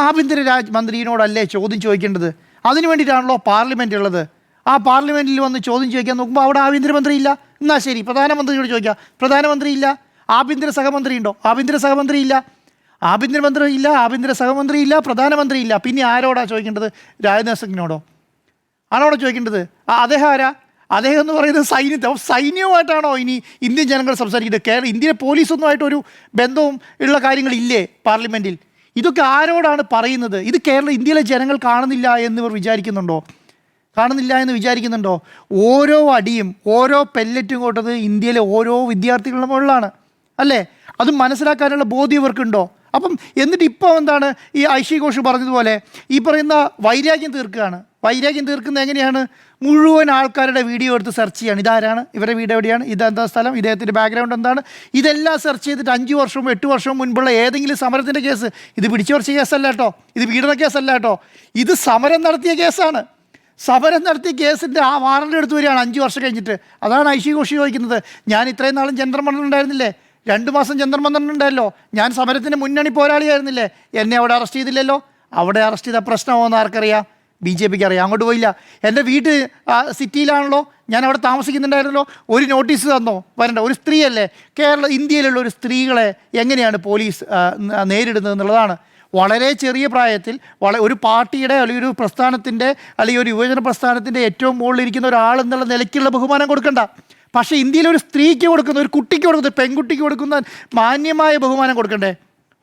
S4: മന്ത്രിയോടല്ലേ ചോദ്യം ചോദിക്കേണ്ടത്? അതിന് വേണ്ടിയിട്ടാണല്ലോ പാർലമെൻറ്റ് ഉള്ളത്. ആ പാർലമെൻറ്റിൽ വന്ന് ചോദ്യം ചോദിക്കാൻ നോക്കുമ്പോൾ അവിടെ ആഭ്യന്തരമന്ത്രി ഇല്ല. എന്നാൽ ശരി, പ്രധാനമന്ത്രിയോട് ചോദിക്കാം. പ്രധാനമന്ത്രി ഇല്ല. ആഭ്യന്തര സഹമന്ത്രി ഉണ്ടോ? ആഭ്യന്തര സഹമന്ത്രി ഇല്ല. ആഭ്യന്തരമന്ത്രി ഇല്ല, ആഭ്യന്തര സഹമന്ത്രി ഇല്ല, പ്രധാനമന്ത്രി ഇല്ല. പിന്നെ ആരോടാ ചോദിക്കേണ്ടത്? രാജ്നാഥ് സിംഗിനോടോ ആണോടെ ചോദിക്കേണ്ടത്? അദ്ദേഹം ആരാ? അദ്ദേഹം എന്ന് പറയുന്നത് സൈന്യവുമായിട്ടാണോ ഇനി ഇന്ത്യൻ ജനങ്ങൾ സംസാരിക്കുന്നത്? ഇന്ത്യയിലെ പോലീസൊന്നുമായിട്ടൊരു ബന്ധവും ഉള്ള കാര്യങ്ങളില്ലേ പാർലമെൻറ്റിൽ? ഇതൊക്കെ ആരോടാണ് പറയുന്നത്? ഇത് ഇന്ത്യയിലെ ജനങ്ങൾ കാണുന്നില്ല എന്ന് വിചാരിക്കുന്നുണ്ടോ? ഓരോ അടിയും ഓരോ പെല്ലറ്റും കൊണ്ടത് ഇന്ത്യയിലെ ഓരോ വിദ്യാർത്ഥികളുടെ മുകളിലാണ്, അല്ലേ? അത് മനസ്സിലാക്കാനുള്ള ബോധ്യം ഇവർക്കുണ്ടോ? അപ്പം എന്നിട്ട് ഇപ്പോൾ എന്താണ് ഈ ഐഷി ഘോഷ് പറഞ്ഞതുപോലെ ഈ പറയുന്ന വൈരാഗ്യം തീർക്കുകയാണ്. വൈരാഗ്യം തീർക്കുന്നത് എങ്ങനെയാണ്? മുഴുവൻ ആൾക്കാരുടെ വീഡിയോ എടുത്ത് സെർച്ച് ചെയ്യാണ്. ഇതാരാണ്? ഇവരുടെ വീട് എവിടെയാണ്? ഇതെന്താ സ്ഥലം? ഇദ്ദേഹത്തിൻ്റെ ബാക്ക്ഗ്രൗണ്ട് എന്താണ്? ഇതെല്ലാം സെർച്ച് ചെയ്തിട്ട് 5 വർഷവും 8 വർഷവും മുൻപുള്ള ഏതെങ്കിലും സമരത്തിൻ്റെ കേസ്, ഇത് പിടിച്ചു പറിച്ച കേസല്ല കേട്ടോ, ഇത് പീഡന കേസല്ല കേട്ടോ, ഇത് സമരം നടത്തിയ കേസാണ്. സമരം നടത്തിയ കേസിൻ്റെ ആ വാറണ്ട് എടുത്ത് വരികയാണ് 5 വർഷം കഴിഞ്ഞിട്ട്. അതാണ് ഐഷി ഘോഷ് ചോദിക്കുന്നത്. ഞാൻ ഇത്രയും നാളും ജന്തർ മന്ദർ ഉണ്ടായിരുന്നില്ലേ? 2 മാസം ജന്തർ മന്ദർ ഉണ്ടായല്ലോ. ഞാൻ സമരത്തിന് മുന്നണി പോരാളിയായിരുന്നില്ലേ? എന്നെ അവിടെ അറസ്റ്റ് ചെയ്തില്ലല്ലോ. അവിടെ അറസ്റ്റ് ചെയ്ത പ്രശ്നമാണെന്ന് ആർക്കറിയാം? BJPക്ക് അറിയാം. അങ്ങോട്ട് പോയില്ല. എൻ്റെ വീട് സിറ്റിയിലാണല്ലോ, ഞാൻ അവിടെ താമസിക്കുന്നുണ്ടായിരുന്നല്ലോ. ഒരു നോട്ടീസ് തന്നോ? വരണ്ട. ഒരു സ്ത്രീയല്ലേ? ഇന്ത്യയിലുള്ള ഒരു സ്ത്രീകളെ എങ്ങനെയാണ് പോലീസ് നേരിടുന്നത് എന്നുള്ളതാണ്. വളരെ ചെറിയ പ്രായത്തിൽ ഒരു പാർട്ടിയുടെ അല്ലെങ്കിൽ ഒരു പ്രസ്ഥാനത്തിൻ്റെ അല്ലെങ്കിൽ ഒരു യുവജന പ്രസ്ഥാനത്തിൻ്റെ ഏറ്റവും മുകളിലിരിക്കുന്ന ഒരാൾ എന്നുള്ള നിലയ്ക്കുള്ള ബഹുമാനം കൊടുക്കണ്ട. പക്ഷേ ഇന്ത്യയിൽ ഒരു സ്ത്രീക്ക് കൊടുക്കുന്ന, ഒരു കുട്ടിക്ക് കൊടുക്കുന്ന, പെൺകുട്ടിക്ക് കൊടുക്കുന്ന മാന്യമായ ബഹുമാനം കൊടുക്കണ്ടേ?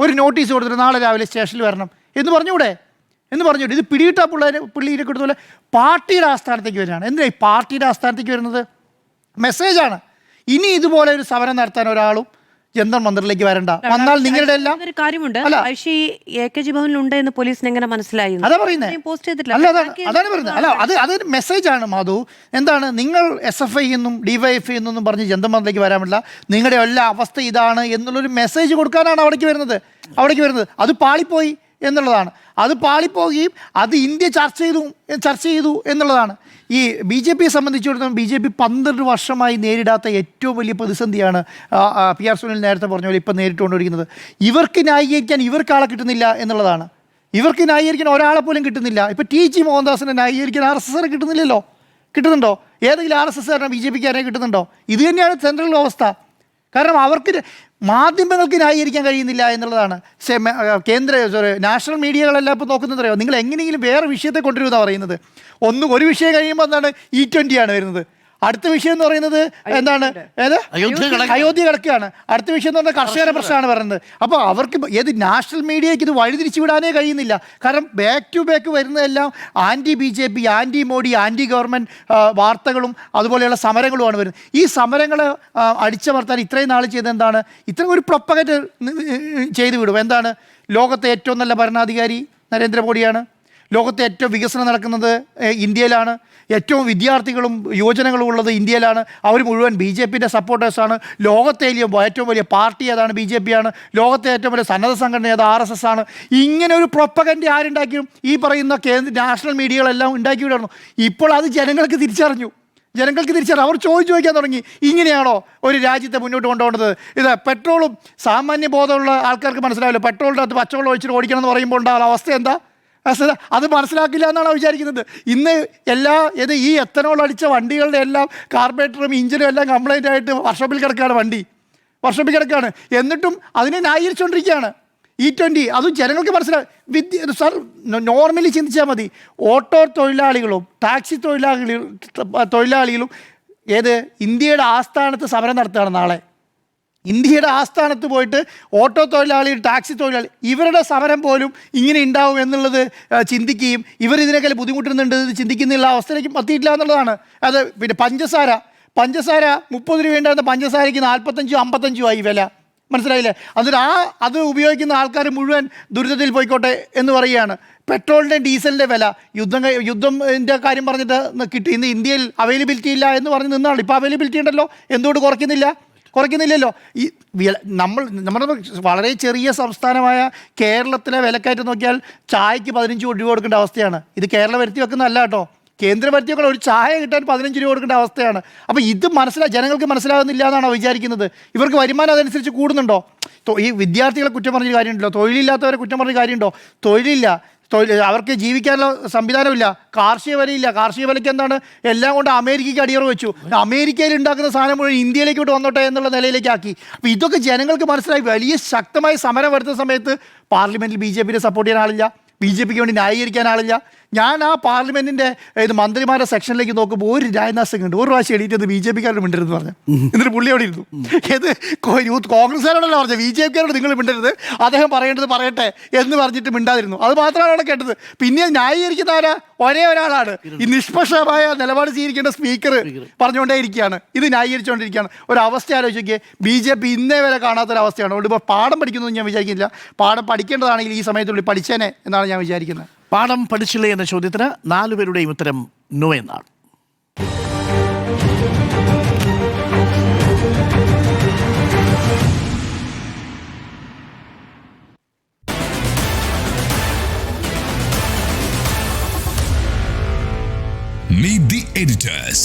S4: ഒരു നോട്ടീസ് കൊടുത്തിട്ട് നാളെ രാവിലെ സ്റ്റേഷനിൽ വരണം എന്ന് പറഞ്ഞൂടെ? ഇത് പിടിയിട്ട പുള്ളിയെ കൊടുത്തപോലെ പാർട്ടിയുടെ ആസ്ഥാനത്തേക്ക് വരികയാണ്. എന്തിനാ ഈ പാർട്ടിയുടെ ആസ്ഥാനത്തേക്ക് വരുന്നത്? മെസ്സേജാണ്. ഇനി ഇതുപോലെ ഒരു സമരം നടത്താൻ ഒരാളും ജന്തർ മന്ദിറിലേക്ക് വരണ്ട. വന്നാൽ നിങ്ങളുടെ എല്ലാം
S1: ഒരു കാര്യമുണ്ട്. ഐഷി AKG ഭവനിലുണ്ട് എന്ന് പോലീസിന് എങ്ങനെ മനസ്സിലായി?
S4: അതാ പറയുന്നത്. അതാണ് പറയുന്നത്. അതൊരു മെസ്സേജാണ് മാധു. എന്താണ്? നിങ്ങൾ SFI എന്നും DYFI എന്നൊന്നും പറഞ്ഞ് ജന്തർ മന്ദിറിലേക്ക് വരാൻ പറ്റില്ല, നിങ്ങളുടെ എല്ലാ അവസ്ഥ ഇതാണ് എന്നുള്ളൊരു മെസ്സേജ് കൊടുക്കാനാണ് അവിടേക്ക് വരുന്നത്. അത് പാളിപ്പോയി എന്നുള്ളതാണ്. അത് പാളിപ്പോവുകയും അത് ഇന്ത്യ ചർച്ച ചെയ്തു എന്നുള്ളതാണ്. ഈ BJPയെ സംബന്ധിച്ചിടത്തോളം BJP 12 വർഷമായി നേരിടാത്ത ഏറ്റവും വലിയ പ്രതിസന്ധിയാണ് PR സുനിൽ നേരത്തെ പറഞ്ഞ പോലെ ഇപ്പം നേരിട്ടുകൊണ്ടിരിക്കുന്നത്. ഇവർക്ക് ന്യായീകരിക്കാൻ ആളെ കിട്ടുന്നില്ല എന്നുള്ളതാണ്. ഇവർക്ക് ന്യായീകരിക്കാൻ ഒരാളെ പോലും കിട്ടുന്നില്ല. ഇപ്പം TG മോഹൻദാസിനെ ന്യായീകരിക്കാൻ RSSകാരെ കിട്ടുന്നില്ലല്ലോ. കിട്ടുന്നുണ്ടോ? ഏതെങ്കിലും RSSകാരനെ BJPക്കാരെ കിട്ടുന്നുണ്ടോ? ഇത് തന്നെയാണ് സെൻട്രൽ അവസ്ഥ. കാരണം അവർക്ക് മാധ്യമങ്ങൾക്ക് ന്യായീകരിക്കാൻ കഴിയുന്നില്ല എന്നുള്ളതാണ്. നാഷണൽ മീഡിയകളെല്ലാം ഇപ്പോൾ നോക്കുന്നതറിയോ? നിങ്ങൾ എങ്ങനെയെങ്കിലും വേറെ വിഷയത്തെ കൊണ്ടുവരുമെന്നാണ് പറയുന്നത്. ഒരു വിഷയം കഴിയുമ്പോൾ എന്താണ് E20 ആണ് വരുന്നത്. അടുത്ത വിഷയം എന്ന് പറയുന്നത് എന്താണ്? അയോധ്യ കിടക്കുകയാണ്. അടുത്ത വിഷയം എന്ന് പറഞ്ഞാൽ കർഷകരുടെ പ്രശ്നമാണ് പറയുന്നത്. അപ്പോൾ അവർക്ക് നാഷണൽ മീഡിയയ്ക്ക് ഇത് വഴിതിരിച്ചു വിടാനേ കഴിയുന്നില്ല. കാരണം ബാക്ക് ടു ബാക്ക് വരുന്നതെല്ലാം BJP, anti Modi, anti government വാർത്തകളും അതുപോലെയുള്ള സമരങ്ങളുമാണ് വരുന്നത്. ഈ സമരങ്ങൾ അടിച്ചമർത്താൻ ഇത്രയും നാൾ ചെയ്ത് എന്താണ്? ഇത്രയും ഒരു പ്രൊപ്പഗൻഡ ചെയ്തു വിടും. എന്താണ്? ലോകത്തെ ഏറ്റവും നല്ല ഭരണാധികാരി നരേന്ദ്രമോദിയാണ്. ലോകത്തെ ഏറ്റവും വികസനം നടക്കുന്നത് ഇന്ത്യയിലാണ്. ഏറ്റവും വിദ്യാർത്ഥികളും യുവജനങ്ങളും ഉള്ളത് ഇന്ത്യയിലാണ്. അവർ മുഴുവൻ BJPയുടെ സപ്പോർട്ടേഴ്സാണ്. ലോകത്തെ ഏറ്റവും വലിയ പാർട്ടി ഏതാണ്? BJP ആണ്. ലോകത്തെ ഏറ്റവും വലിയ സന്നദ്ധ സംഘടന ഏത്? RSS ആണ്. ഇങ്ങനെ ഒരു പ്രൊപ്പഗൻഡ ആരുണ്ടാക്കിയും? ഈ പറയുന്ന നാഷണൽ മീഡിയകളെല്ലാം ഉണ്ടാക്കി വിടുന്നു. ഇപ്പോൾ അത് ജനങ്ങൾക്ക് തിരിച്ചറിഞ്ഞു. അവർ ചോദിക്കാൻ തുടങ്ങി, ഇങ്ങനെയാണോ ഒരു രാജ്യത്തെ മുന്നോട്ട് കൊണ്ടുപോകുന്നത്? ഇത് പെട്രോളും സാമാന്യ ബോധമുള്ള ആൾക്കാർക്ക് മനസ്സിലാവില്ല. പെട്രോളിൻ്റെ അകത്ത് പച്ചവെള്ളം ഒഴിച്ചിട്ട് ഓടിക്കണം എന്ന് പറയുമ്പോൾ ഉണ്ടാകുന്ന അവസ്ഥ എന്താ? അത് മനസ്സിലാക്കില്ല എന്നാണ് വിചാരിക്കുന്നത്. ഇന്ന് ഈ എത്തനോൾ അടിച്ച വണ്ടികളുടെ എല്ലാം കാർബറേറ്ററും ഇഞ്ചിനും എല്ലാം കംപ്ലൈൻ്റ് ആയിട്ട് വർക്ക്ഷോപ്പിൽ കിടക്കുകയാണ്. എന്നിട്ടും അതിനെ ന്യായീകരിച്ചുകൊണ്ടിരിക്കുകയാണ്. E20 അതും ജനങ്ങൾക്ക് മനസ്സിലാവും. സാർ നോർമലി ചിന്തിച്ചാൽ മതി. ഓട്ടോ തൊഴിലാളികളും ടാക്സി തൊഴിലാളികളും ഏത് ഇന്ത്യയുടെ ആസ്ഥാനത്ത് സമരം നടത്തുകയാണ് നാളെ. ഇന്ത്യയുടെ ആസ്ഥാനത്ത് പോയിട്ട് ഓട്ടോ തൊഴിലാളി, ടാക്സി തൊഴിലാളി ഇവരുടെ സമരം പോലും ഇങ്ങനെ ഉണ്ടാവും എന്നുള്ളത് ചിന്തിക്കുകയും ഇവരിതിനേക്കാൾ ബുദ്ധിമുട്ടുന്നുണ്ട് ചിന്തിക്കുന്നുള്ള അവസ്ഥയിലേക്ക് എത്തിയിട്ടില്ല എന്നുള്ളതാണ്. അത് പിന്നെ പഞ്ചസാര 30 രൂപ ഉണ്ടായിരുന്ന പഞ്ചസാരയ്ക്ക് 45-55 ആയി വില. മനസ്സിലായില്ലേ? എന്നിട്ട് അത് ഉപയോഗിക്കുന്ന ആൾക്കാർ മുഴുവൻ ദുരിതത്തിൽ പോയിക്കോട്ടെ എന്ന് പറയുകയാണ്. പെട്രോളിൻ്റെ ഡീസലിൻ്റെ വില യുദ്ധത്തിൻ്റെ കാര്യം പറഞ്ഞിട്ട് കിട്ടി. ഇന്ന് ഇന്ത്യയിൽ അവൈലബിലിറ്റി ഇല്ല എന്ന് പറഞ്ഞ് നിന്നാണ്. ഇപ്പോൾ അവൈലബിലിറ്റി ഉണ്ടല്ലോ, എന്തുകൊണ്ട് കുറയ്ക്കുന്നില്ലല്ലോ. ഈ നമ്മുടെ വളരെ ചെറിയ സംസ്ഥാനമായ കേരളത്തിലെ വിലക്കയറ്റം നോക്കിയാൽ ചായക്ക് 15 രൂപ കൊടുക്കേണ്ട അവസ്ഥയാണ്. ഇത് കേരളം വരുത്തി വെക്കുന്നതല്ല കേട്ടോ. കേന്ദ്രം വരുത്തിയൊക്കെ ഒരു ചായ കിട്ടാൻ 15 രൂപ കൊടുക്കേണ്ട അവസ്ഥയാണ്. അപ്പോൾ ഇത് ജനങ്ങൾക്ക് മനസ്സിലാകുന്നില്ല എന്നാണോ വിചാരിക്കുന്നത്? ഇവർക്ക് വരുമാനം അതനുസരിച്ച് കൂടുന്നുണ്ടോ? ഈ വിദ്യാർത്ഥികളെ കുറ്റം പറഞ്ഞ കാര്യമുണ്ടല്ലോ, തൊഴിലില്ലാത്തവരെ കുറ്റം പറഞ്ഞ കാര്യമുണ്ടോ? അവർക്ക് ജീവിക്കാനുള്ള സംവിധാനമില്ല, കാർഷിക വിലയില്ല. കാർഷിക വിലയ്ക്ക് എന്താണ് എല്ലാം കൊണ്ട് അമേരിക്കയ്ക്ക് അടിയറ വെച്ചു. അമേരിക്കയിൽ ഉണ്ടാക്കുന്ന സാധനം മുഴുവൻ ഇന്ത്യയിലേക്ക് വിട്ട് വന്നോട്ടെ എന്നുള്ള നിലയിലേക്ക് ആക്കി. അപ്പോൾ ഇതൊക്കെ ജനങ്ങൾക്ക് മനസ്സിലായി. വലിയ ശക്തമായ സമരം വരുന്ന സമയത്ത് പാർലമെൻറ്റിൽ BJPയെ സപ്പോർട്ട് ചെയ്യാൻ ആളില്ല, BJPക്ക് വേണ്ടി ന്യായീകരിക്കാൻ ആളില്ല. ഞാൻ ആ പാർലമെൻറ്റിൻ്റെ മന്ത്രിമാരുടെ സെക്ഷനിലേക്ക് നോക്കുമ്പോൾ ഒരു രാജ്നാഥ് സിംഗ് ഉണ്ട്, ഒരു പ്രാവശ്യം എണീറ്റത് BJPക്കാരോട് മിണ്ടരുതെന്ന് പറഞ്ഞു. എന്നിട്ട് പുള്ളി അവിടെ ഇരുന്നു. യൂത്ത് കോൺഗ്രസ്സുകാരോടല്ല പറഞ്ഞത്, BJPക്കാരോട് നിങ്ങൾ മിണ്ടരുത്, അദ്ദേഹം പറയേണ്ടത് പറയട്ടെ എന്ന് പറഞ്ഞിട്ട് മിണ്ടാതിരുന്നു. അത് മാത്രമാണ് അവിടെ കേട്ടത്. പിന്നെ ന്യായീകരിക്കുന്ന ഒരേ ഒരാളാണ് ഈ നിഷ്പക്ഷമായ നിലപാട് സ്വീകരിക്കേണ്ട സ്പീക്കർ പറഞ്ഞുകൊണ്ടേ ഇരിക്കുകയാണ്. ഇത് ന്യായീകരിച്ചുകൊണ്ടിരിക്കുകയാണ്. ഒരവസ്ഥ ആലോചിക്കുക, BJP ഇന്നേ വരെ കാണാത്തൊരവസ്ഥയാണ്. അതുകൊണ്ട് ഇപ്പോൾ പാഠം പഠിക്കുന്നതെന്ന് ഞാൻ വിചാരിക്കുന്നില്ല. പാഠം പഠിക്കേണ്ടതാണെങ്കിൽ ഈ സമയത്തുള്ളിൽ പഠിച്ചേനെ എന്നാണ് ഞാൻ വിചാരിക്കുന്നത്.
S2: പാഠം പഠിച്ചില്ലേ എന്ന ചോദ്യത്തിന് 4 പേരുടെയും ഉത്തരം നോ എന്നാണ്.
S5: Meet the editors.